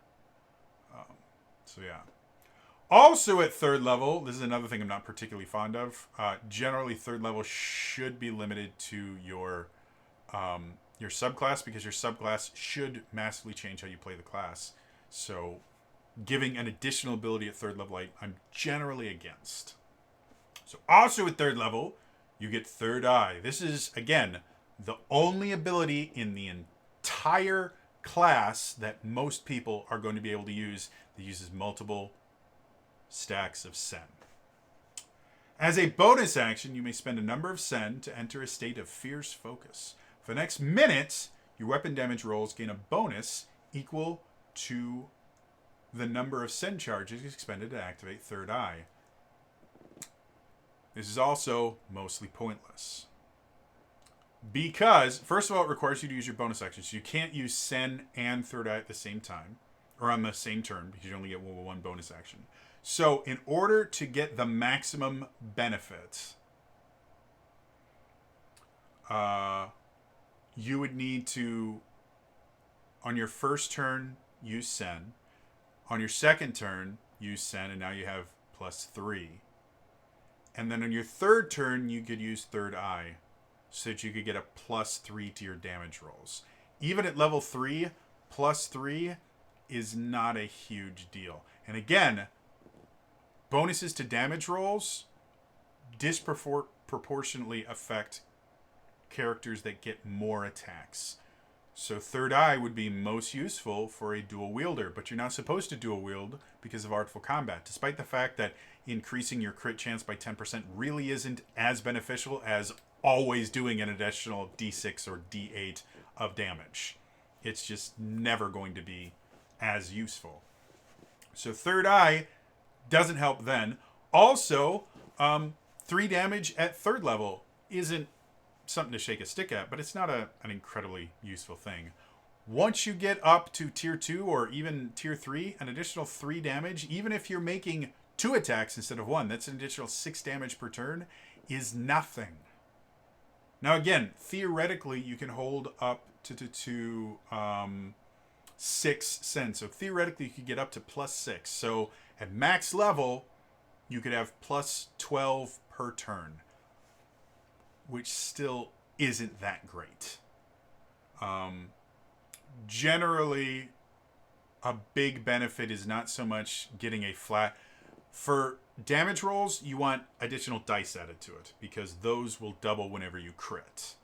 So yeah. Also at 3rd level, this is another thing I'm not particularly fond of. Generally, 3rd level should be limited to your subclass because your subclass should massively change how you play the class. So giving an additional ability at 3rd level, I'm generally against. So also at 3rd level, you get 3rd Eye. This is, again, the only ability in the entire class that most people are going to be able to use that uses multiple stacks of sen. As a bonus action, you may spend a number of sen to enter a state of fierce focus. For the next minute, your weapon damage rolls gain a bonus equal to the number of sen charges expended to activate 3rd Eye. This is also mostly pointless. Because, first of all, it requires you to use your bonus action. So you can't use sen and 3rd Eye at the same time, or on the same turn, because you only get one bonus action. So in order to get the maximum benefit, you would need to, on your first turn, use sen. On your second turn, use sen, and now you have +3. And then on your 3rd turn, you could use 3rd Eye, so that you could get a +3 to your damage rolls. Even at level 3, +3 is not a huge deal. And again, bonuses to damage rolls disproportionately affect characters that get more attacks. So 3rd Eye would be most useful for a dual wielder, but you're not supposed to dual wield because of Artful Combat, despite the fact that increasing your crit chance by 10% really isn't as beneficial as always doing an additional D6 or D8 of damage. It's just never going to be as useful. So 3rd Eye doesn't help then. Also, 3 damage at 3rd level isn't something to shake a stick at, but it's not an incredibly useful thing. Once you get up to tier 2 or even tier 3, an additional 3 damage, even if you're making 2 attacks instead of 1, that's an additional 6 damage per turn, is nothing. Now again, theoretically, you can hold up to 6 sen. So theoretically, you could get up to +6. So at max level, you could have +12 per turn, which still isn't that great. Generally, a big benefit is not so much getting a flat. For damage rolls, you want additional dice added to it because those will double whenever you crit.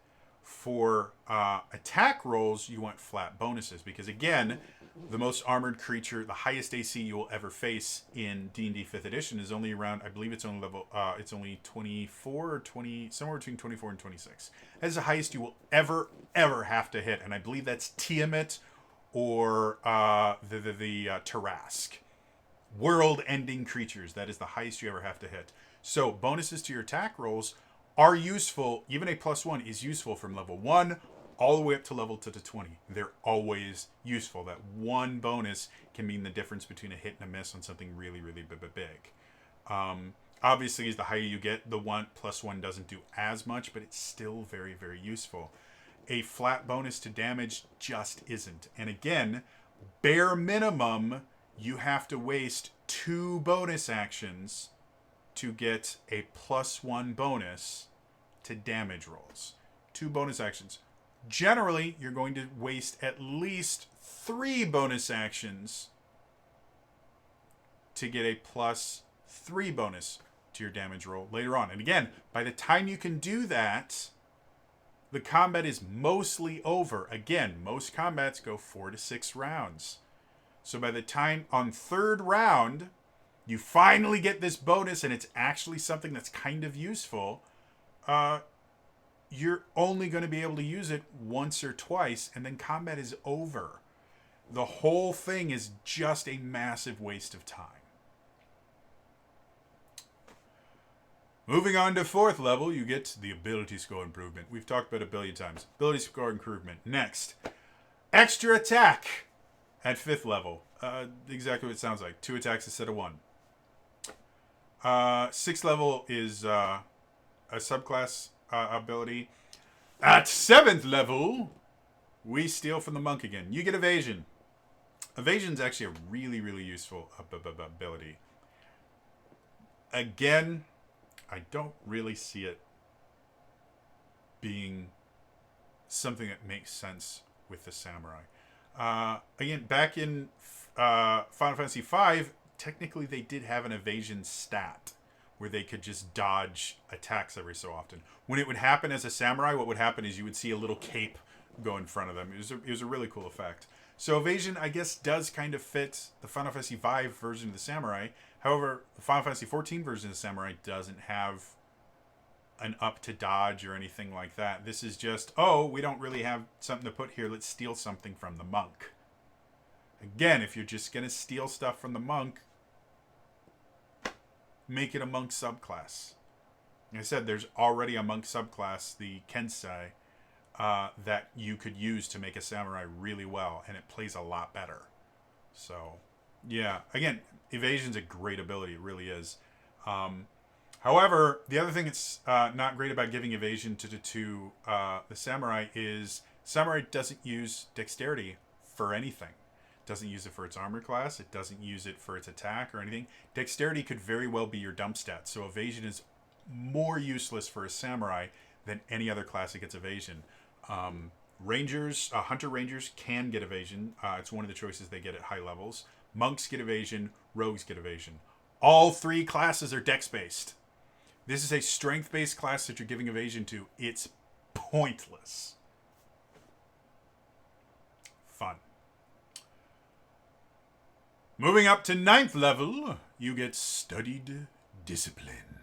For attack rolls, you want flat bonuses because, again, the most armored creature, the highest AC you will ever face in D&D 5th edition is only around, I believe it's only it's only 24 or 20, somewhere between 24 and 26. That is the highest you will ever have to hit, and I believe that's Tiamat or the Tarask. World-ending creatures, that is the highest you ever have to hit. So bonuses to your attack rolls are useful. Even a +1 is useful from level 1 all the way up to level to 20. They're always useful. That one bonus can mean the difference between a hit and a miss on something really, really big. Obviously, as the higher you get, the +1 doesn't do as much, but it's still very, very useful. A flat bonus to damage just isn't. And again, bare minimum, you have to waste 2 bonus actions to get a +1 bonus to damage rolls. 2 bonus actions. Generally, you're going to waste at least 3 bonus actions to get a +3 bonus to your damage roll later on. And again, by the time you can do that, the combat is mostly over. Again, most combats go 4 to 6 rounds. So by the time on 3rd round, you finally get this bonus and it's actually something that's kind of useful, you're only going to be able to use it once or twice, and then combat is over. The whole thing is just a massive waste of time. Moving on to 4th level, you get the ability score improvement. We've talked about it a billion times. Ability score improvement. Next, extra attack at 5th level. Exactly what it sounds like. 2 attacks instead of 1. 6th level is a subclass ability. At 7th level, we steal from the monk again. You get evasion. Evasion is actually a really, really useful ability. Again, I don't really see it being something that makes sense with the samurai. Again, back in Final Fantasy V, technically they did have an evasion stat where they could just dodge attacks every so often. When it would happen as a samurai, what would happen is you would see a little cape go in front of them. It was a really cool effect. So evasion, I guess, does kind of fit the Final Fantasy V version of the samurai. However, the Final Fantasy XIV version of the samurai doesn't have an up to dodge or anything like that. This is just, oh, we don't really have something to put here. Let's steal something from the monk. Again, if you're just going to steal stuff from the monk, make it a monk subclass. Like I said, there's already a monk subclass, the Kensei, that you could use to make a samurai really well, and it plays a lot better. So, yeah. Again, evasion's a great ability. It really is. However, the other thing that's not great about giving evasion to the samurai is samurai doesn't use dexterity for anything. Doesn't use it for its armor class. It doesn't use it for its attack or anything. Dexterity could very well be your dump stat. So evasion is more useless for a samurai than any other class that gets evasion. Rangers, hunter rangers can get evasion. It's one of the choices they get at high levels. Monks get evasion. Rogues get evasion. All 3 classes are dex-based. This is a strength-based class that you're giving evasion to. It's pointless. Fun. Moving up to 9th level, you get Studied Discipline.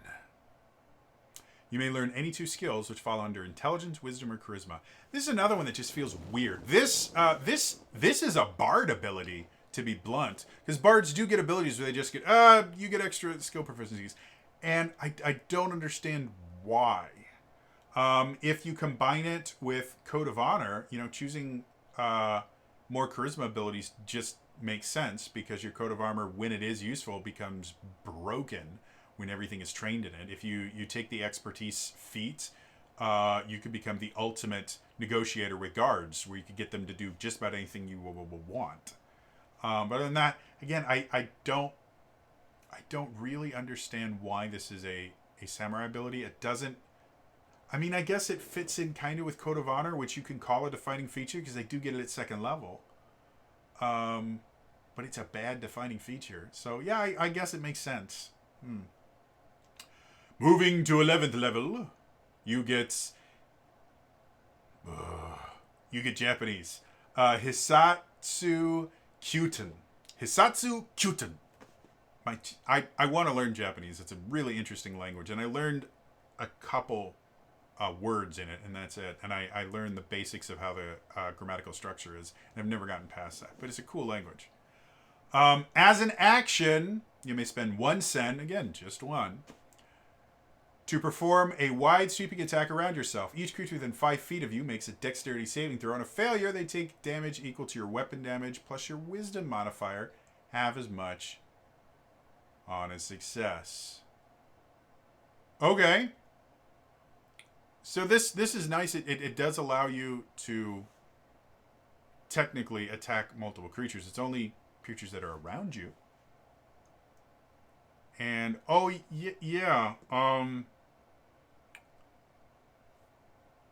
You may learn any 2 skills which fall under Intelligence, Wisdom, or Charisma. This is another one that just feels weird. This is a bard ability, to be blunt, because bards do get abilities where they just get, you get extra skill proficiencies, and I don't understand why. If you combine it with Code of Honor, choosing more charisma abilities just makes sense, because your Code of Armor, when it is useful, becomes broken when everything is trained in it. If you take the expertise feat, you could become the ultimate negotiator with guards, where you could get them to do just about anything you will want. But other than that, again, I don't really understand why this is a samurai ability. It doesn't. I mean, I guess it fits in kind of with Code of Honor, which you can call a defining feature because they do get it at 2nd level. But it's a bad defining feature. So yeah, I guess it makes sense. Moving to 11th level, you get Japanese. Hisatsu Kyuten. Hisatsu Kyuten. I want to learn Japanese. It's a really interesting language, and I learned a couple words in it, and that's it. And I learned the basics of how the grammatical structure is, and I've never gotten past that. But it's a cool language. As an action, you may spend 1 sen, again, just 1, To perform a wide sweeping attack around yourself, each creature within 5 feet of you makes a dexterity saving throw. On a failure, they take damage equal to your weapon damage plus your wisdom modifier, half as much on a success. Okay. So this is nice. It does allow you to technically attack multiple creatures. It's only creatures that are around you. And, oh, yeah.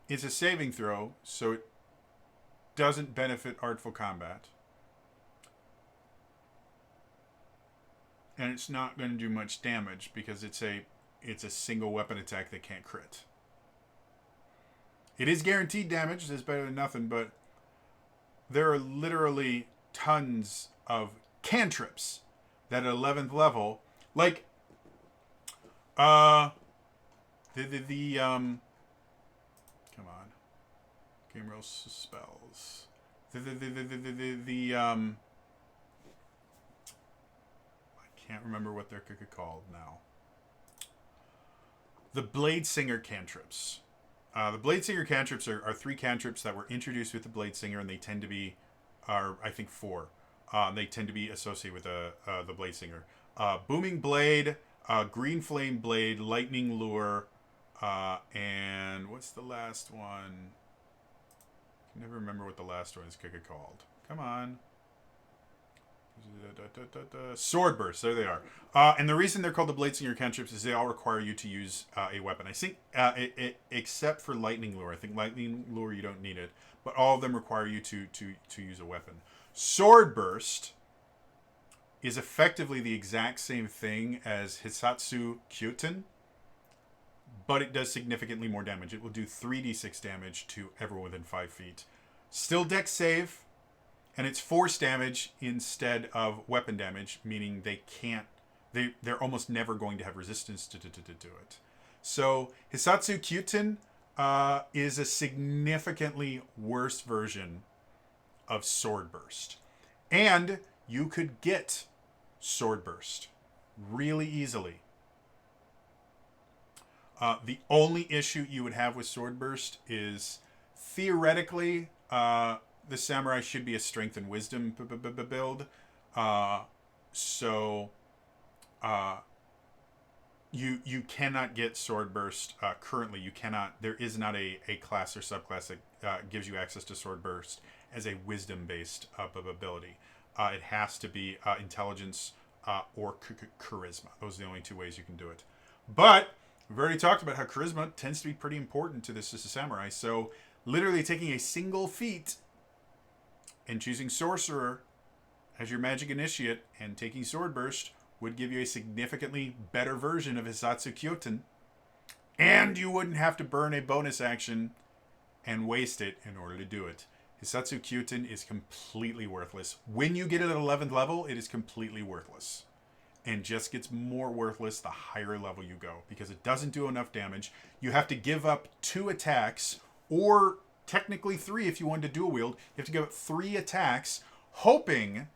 It's a saving throw, so it doesn't benefit Artful Combat. And it's not going to do much damage because it's a single weapon attack that can't crit. It is guaranteed damage, it's better than nothing, but there are literally tons of cantrips that at 11th level, like, come on. Game rules spells. I can't remember what they're called now. The Blade Singer cantrips. The Blade Singer cantrips are 3 cantrips that were introduced with the Blade Singer, and they tend to be, I think 4. They tend to be associated with the Blade Singer. Booming Blade, Green Flame Blade, Lightning Lure, and what's the last one? I never remember what the last one is called. Come on. Sword Burst. There they are. And the reason they're called the Blade Singer cantrips is they all require you to use a weapon. I think, except for Lightning Lure. I think Lightning Lure, you don't need it. But all of them require you to use a weapon. Sword Burst is effectively the exact same thing as Hisatsu Kyuten, but it does significantly more damage. It will do 3d6 damage to everyone within 5 feet. Still dex save, and it's force damage instead of weapon damage, meaning they're almost never going to have resistance to do it. So Hisatsu Kyuten is a significantly worse version of Sword Burst. And you could get Sword Burst really easily. The only issue you would have with Sword Burst is theoretically the samurai should be a strength and wisdom build. So you cannot get Sword Burst currently. You cannot. There is not a class or subclass that gives you access to Sword Burst as a wisdom based ability. It has to be intelligence or charisma. Those are the only 2 ways you can do it. But we've already talked about how charisma tends to be pretty important to this as a samurai. So literally taking a single feat and choosing Sorcerer as your magic initiate and taking Sword Burst would give you a significantly better version of Hisatsu Kyuten. And you wouldn't have to burn a bonus action and waste it in order to do it. Hisatsu Kyuten is completely worthless. When you get it at 11th level, it is completely worthless. And just gets more worthless the higher level you go, because it doesn't do enough damage. You have to give up 2 attacks, or technically 3 if you wanted to dual wield. You have to give up 3 attacks, hoping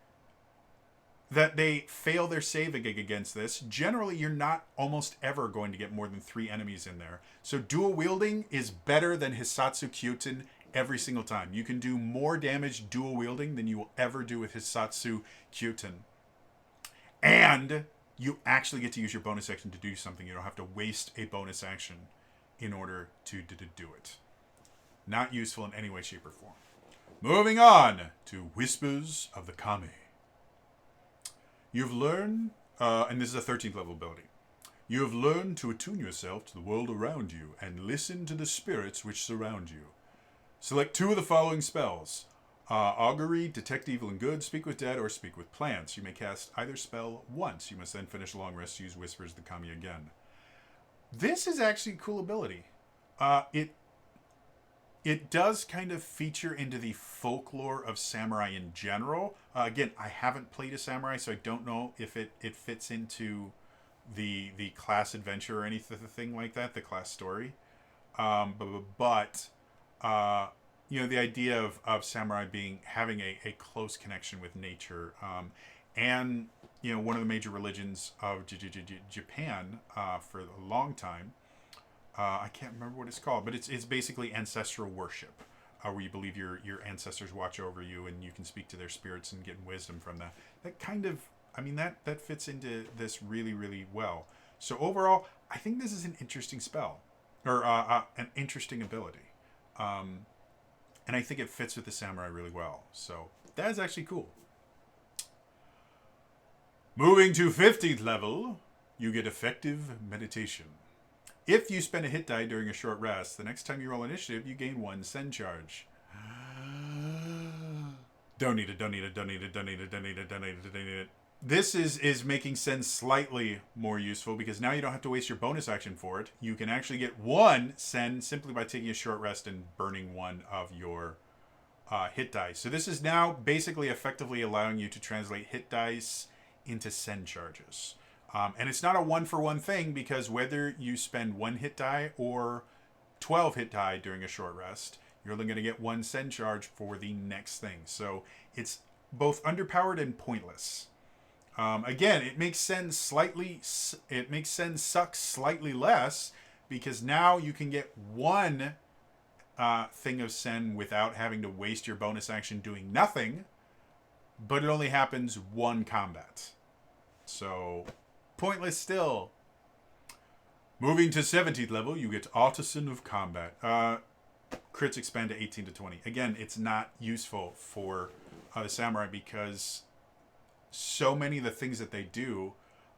that they fail their saving against this. Generally, you're not almost ever going to get more than 3 enemies in there. So dual wielding is better than Hisatsu Kyuten every single time. You can do more damage dual wielding than you will ever do with Hisatsu Kyuten. And you actually get to use your bonus action to do something. You don't have to waste a bonus action in order to do it. Not useful in any way, shape, or form. Moving on to Whispers of the Kami. You've learned, and this is a 13th level ability. You have learned to attune yourself to the world around you and listen to the spirits which surround you. Select 2 of the following spells. Augury, Detect Evil and Good, Speak with Dead, or Speak with Plants. You may cast either spell once. You must then finish a long rest to use Whispers of the Kami again. This is actually a cool ability. It does kind of feature into the folklore of samurai in general. Again, I haven't played a samurai, so I don't know if it fits into the class adventure or anything like that, the class story. But the idea of samurai having a close connection with nature, and one of the major religions of Japan for a long time I can't remember what it's called, but it's basically ancestral worship, where you believe your ancestors watch over you and you can speak to their spirits and get wisdom from that. That kind of, I mean, that fits into this really, really well. So overall, I think this is an interesting spell, or an interesting ability. And I think it fits with the samurai really well. So that's actually cool. Moving to 15th level, you get effective meditation. If you spend a hit die during a short rest, the next time you roll initiative, you gain 1 Sen charge. Don't need it. This is making Sen slightly more useful because now you don't have to waste your bonus action for it. You can actually get 1 Sen simply by taking a short rest and burning 1 of your hit dice. So this is now basically effectively allowing you to translate hit dice into Sen charges. And it's not a 1-for-1 thing because whether you spend 1 hit die or 12 hit die during a short rest, you're only going to get 1 Sen charge for the next thing. So it's both underpowered and pointless. Again, it makes Sen suck slightly less because now you can get 1 thing of Sen without having to waste your bonus action doing nothing, but it only happens 1 combat. So pointless still. Moving to 17th level, you get Artisan of Combat. Crits expand to 18 to 20. Again, it's not useful for the samurai because so many of the things that they do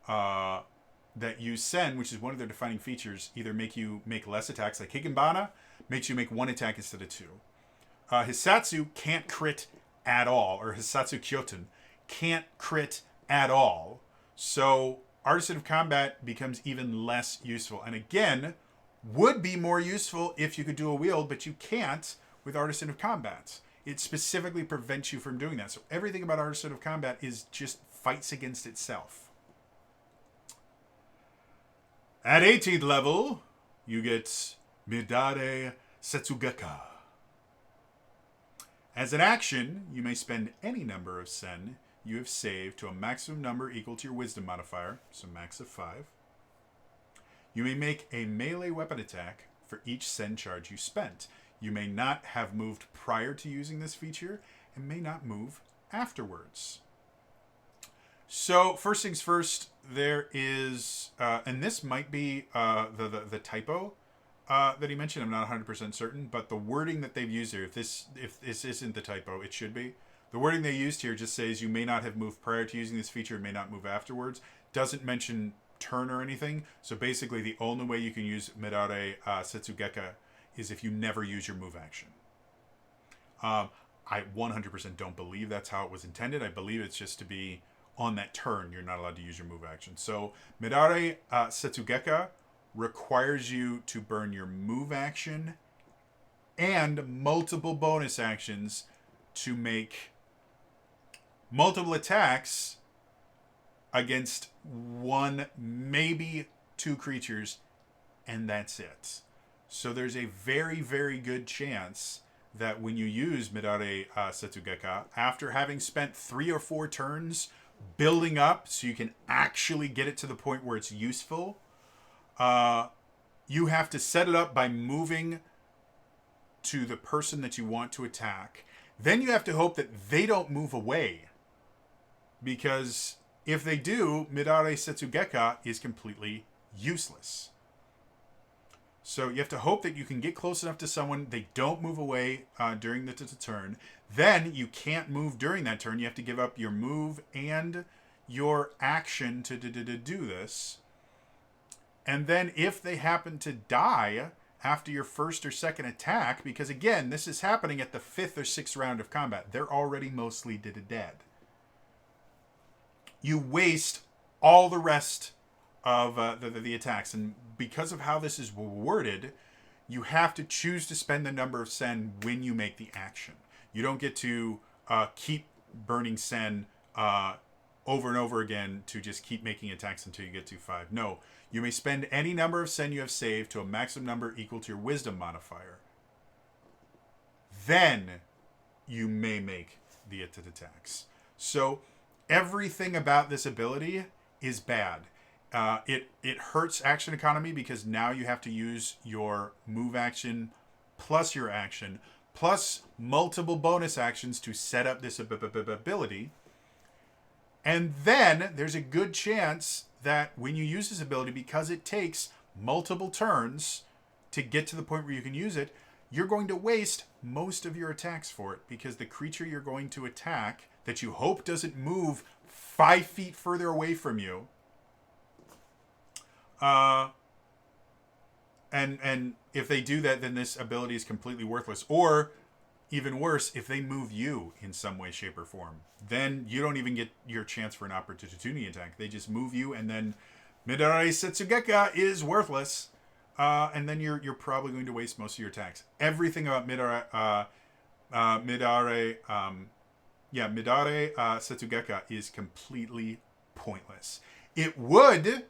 that use Sen, which is one of their defining features, either make you make less attacks, like Higenbana makes you make 1 attack instead of 2. Hisatsu can't crit at all, or Hisatsu Kyoten can't crit at all. So Artisan of Combat becomes even less useful. And again, would be more useful if you could do a wield, but you can't with Artisan of Combat. It specifically prevents you from doing that. So everything about Artisan of Combat is just fights against itself. At 18th level, you get Midare Setsugeka. As an action, you may spend any number of Sen you have saved to a maximum number equal to your wisdom modifier, so max of 5. You may make a melee weapon attack for each Sen charge you spent. You may not have moved prior to using this feature and may not move afterwards. So first things first, there is, and this might be the typo that he mentioned. I'm not 100% certain, but the wording that they've used here, if this isn't the typo, it should be. The wording they used here just says you may not have moved prior to using this feature and may not move afterwards. Doesn't mention turn or anything. So basically the only way you can use Midare Setsugeka is if you never use your move action. I 100% don't believe that's how it was intended. I believe it's just to be on that turn, you're not allowed to use your move action. So Midare Setsugeka requires you to burn your move action and multiple bonus actions to make multiple attacks against 1, maybe 2 creatures, and that's it. So there's a very, very good chance that when you use Midare Setsugeka, after having spent 3 or 4 turns building up so you can actually get it to the point where it's useful, you have to set it up by moving to the person that you want to attack. Then you have to hope that they don't move away. Because if they do, Midare Setsugeka is completely useless. So you have to hope that you can get close enough to someone, they don't move away during the turn. Then you can't move during that turn. You have to give up your move and your action to do this. And then if they happen to die after your first or second attack, because again, this is happening at the 5th or 6th round of combat. They're already mostly dead. You waste all the rest of the attacks. And because of how this is worded, you have to choose to spend the number of Sen when you make the action. You don't get to keep burning Sen over and over again to just keep making attacks until you get to 5. No, you may spend any number of Sen you have saved to a maximum number equal to your wisdom modifier. Then you may make the attacks. So everything about this ability is bad. It hurts action economy because now you have to use your move action plus your action plus multiple bonus actions to set up this ability. And then there's a good chance that when you use this ability, because it takes multiple turns to get to the point where you can use it, you're going to waste most of your attacks for it, because the creature you're going to attack that you hope doesn't move 5 feet further away from you, and if they do that, then this ability is completely worthless. Or even worse, if they move you in some way, shape, or form, then you don't even get your chance for an opportunity attack. They just move you, and then Midare Setsugeka is worthless. And then you're probably going to waste most of your attacks. Everything about Midare Setsugeka is completely pointless. It would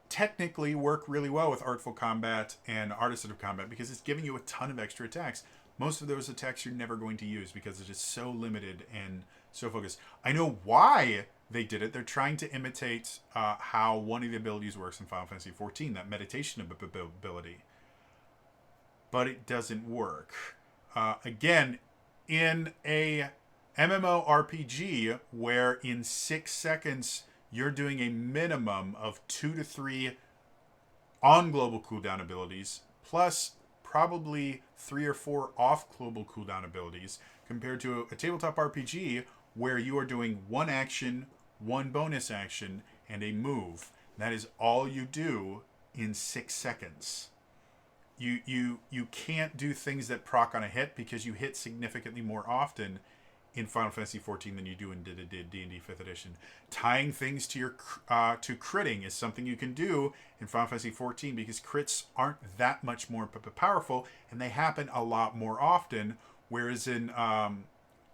technically work really well with Artful Combat and Artful Combat because it's giving you a ton of extra attacks. Most of those attacks you're never going to use because it's just so limited and so focused. I know why they did it. They're trying to imitate how one of the abilities works in Final Fantasy XIV, that meditation ability. But it doesn't work. Again, in a MMORPG where in 6 seconds you're doing a minimum of 2 to 3 on global cooldown abilities, plus probably 3 or 4 off global cooldown abilities, compared to a tabletop RPG where you are doing one action, one bonus action, and a move. That is all you do in 6 seconds. You can't do things that proc on a hit because you hit significantly more often in Final Fantasy XIV than you do in D&D 5th edition. Tying things to your to critting is something you can do in Final Fantasy XIV because crits aren't that much more powerful, and they happen a lot more often. Whereas in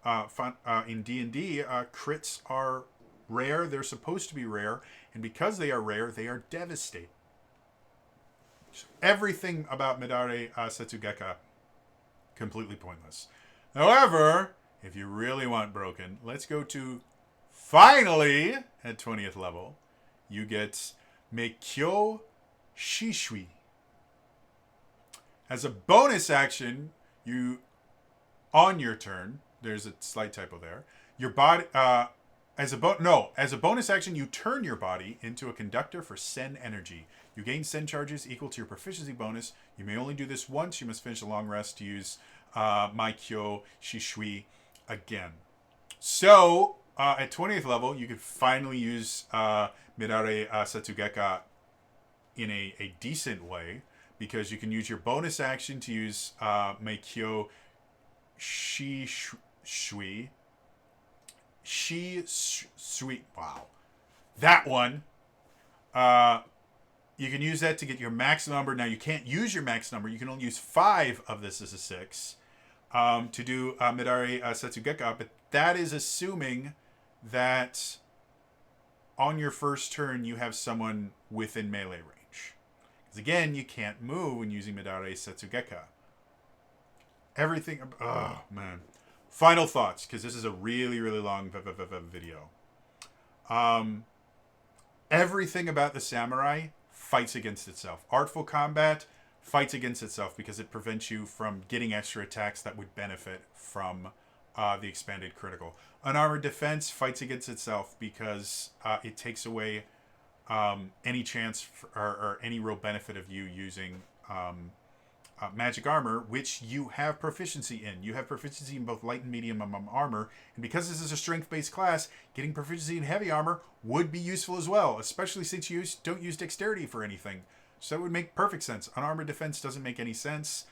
D&D, crits are rare. They're supposed to be rare, and because they are rare, they are devastating. So everything about Midare Setsugeka completely pointless. However, if you really want broken, let's go to, finally, at 20th level, you get Meikyo Shishui. As a bonus action, on your turn, there's a slight typo there, your body, as a bonus action, you turn your body into a conductor for Sen energy. You gain Sen charges equal to your proficiency bonus. You may only do this once. You must finish a long rest to use Meikyo Shishui again. So, at 20th level, you could finally use Midare Setsugeka in a decent way, because you can use your bonus action to use Meikyo Shishui. Wow. That one. You can use that to get your max number. Now, you can't use your max number. You can only use 5 of this as a 6 to do Midare Setsugeka. But that is assuming that on your first turn, you have someone within melee range. Because again, you can't move when using Midare Setsugeka. Everything... Oh, man. Final thoughts, because this is a really, really long video. Everything about the samurai fights against itself. Artful Combat fights against itself because it prevents you from getting extra attacks that would benefit from the expanded critical. Unarmored Defense fights against itself because it takes away any chance or any real benefit of you using magic armor, which you have proficiency in. You have proficiency in both light and medium armor, and because this is a strength-based class, getting proficiency in heavy armor would be useful as well, especially since you don't use dexterity for anything. So that would make perfect sense. Unarmored Defense doesn't make any sense.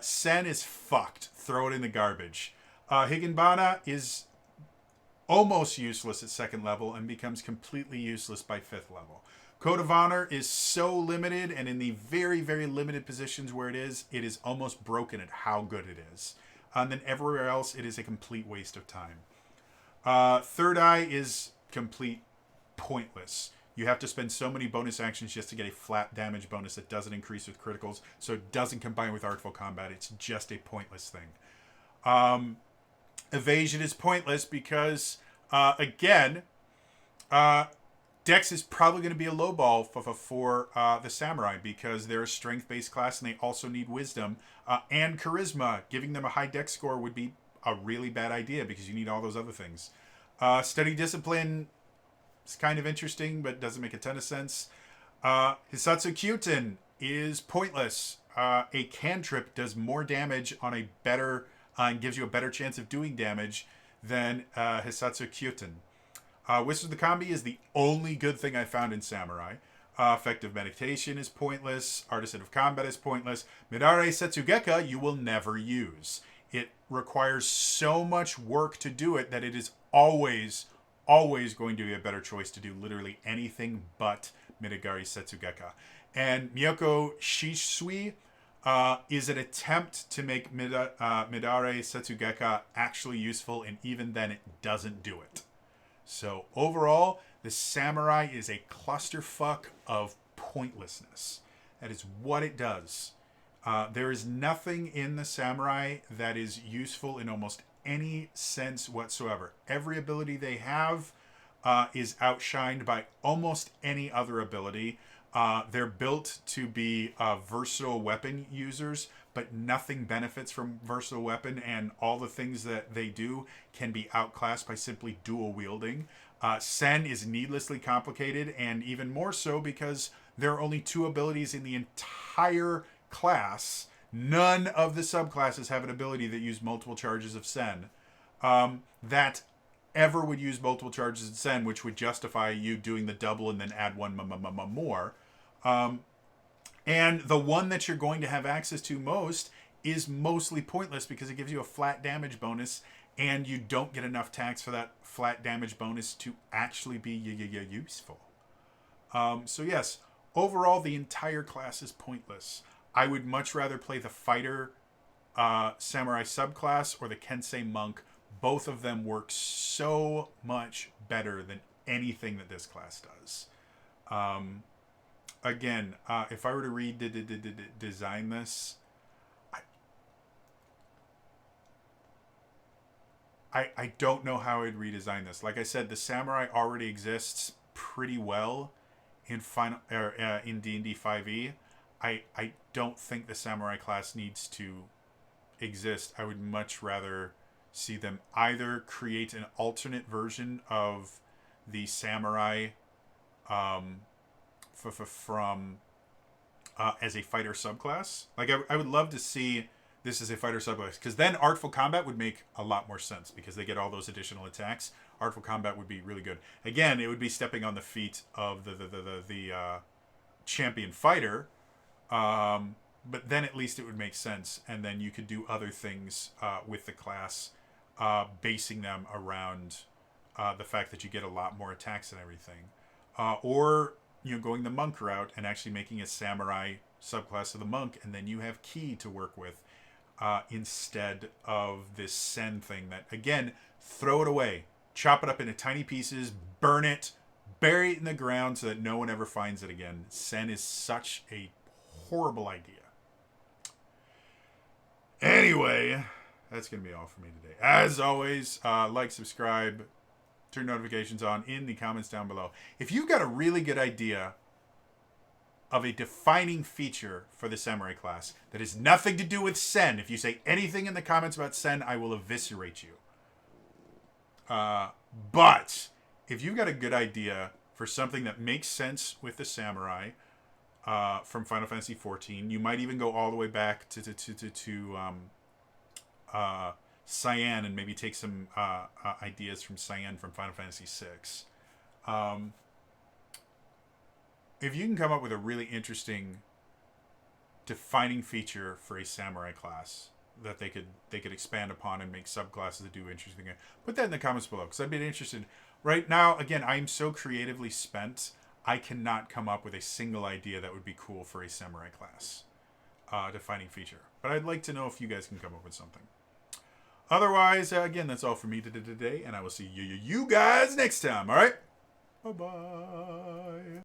Sen is fucked. Throw it in the garbage. Higenbana is almost useless at 2nd level and becomes completely useless by 5th level. Code of Honor is so limited, and in the very, very limited positions where it is almost broken at how good it is. And then everywhere else, it is a complete waste of time. Third Eye is complete pointless. You have to spend so many bonus actions just to get a flat damage bonus that doesn't increase with criticals, so it doesn't combine with Artful Combat. It's just a pointless thing. Evasion is pointless because, again, Dex is probably going to be a low ball for the samurai because they're a strength-based class and they also need wisdom and charisma. Giving them a high Dex score would be a really bad idea because you need all those other things. Study discipline is kind of interesting, but doesn't make a ton of sense. Hisatsu Kyuten is pointless. A cantrip does more damage on a better and gives you a better chance of doing damage than Hisatsu Kyuten. Wizard of the Combi is the only good thing I found in Samurai. Effective Meditation is pointless. Artisan of Combat is pointless. Midare Setsugeka you will never use. It requires so much work to do it that it is always going to be a better choice to do literally anything but Midagari Setsugeka. And Miyoko Shisui is an attempt to make Midare Setsugeka actually useful, and even then it doesn't do it. So overall, the samurai is a clusterfuck of pointlessness. That is what it does. There is nothing in the samurai that is useful in almost any sense whatsoever. Every ability they have is outshined by almost any other ability. They're built to be versatile weapon users, but nothing benefits from versatile weapon, and all the things that they do can be outclassed by simply dual wielding. Sen is needlessly complicated, and even more so because there are only 2 abilities in the entire class. None of the subclasses have an ability that use multiple charges of Sen. That ever would use multiple charges of Sen, which would justify you doing the double and then add one more. And the one that you're going to have access to most is mostly pointless because it gives you a flat damage bonus, and you don't get enough tax for that flat damage bonus to actually be useful. So yes, overall the entire class is pointless. I would much rather play the fighter samurai subclass or the Kensei Monk. Both of them work so much better than anything that this class does. Again, if I were to design this, I don't know how I'd redesign this. Like I said, the samurai already exists pretty well in D&D 5e. I don't think the samurai class needs to exist. I would much rather see them either create an alternate version of the samurai from as a fighter subclass. Like I would love to see this as a fighter subclass, because then Artful Combat would make a lot more sense because they get all those additional attacks. Artful Combat would be really good. Again, it would be stepping on the feet of the champion fighter, but then at least it would make sense, and then you could do other things with the class, basing them around the fact that you get a lot more attacks and everything, or going the monk route and actually making a samurai subclass of the monk, and then you have ki to work with instead of this sen thing that, again, throw it away, chop it up into tiny pieces, burn it, bury it in the ground so that no one ever finds it again. Sen is such a horrible idea. Anyway, that's going to be all for me today. As always, like, subscribe, turn notifications on in the comments down below. If you've got a really good idea of a defining feature for the samurai class that has nothing to do with Sen, if you say anything in the comments about Sen, I will eviscerate you. But if you've got a good idea for something that makes sense with the samurai from Final Fantasy XIV, you might even go all the way back to Cyan and maybe take some ideas from Cyan from Final Fantasy VI. If you can come up with a really interesting defining feature for a samurai class that they could expand upon and make subclasses that do interesting things, put that in the comments below, because I'd be interested. Right now, again, I'm so creatively spent, I cannot come up with a single idea that would be cool for a samurai class defining feature. But I'd like to know if you guys can come up with something. Otherwise, again, that's all for me today, and I will see you guys next time, all right? Bye-bye.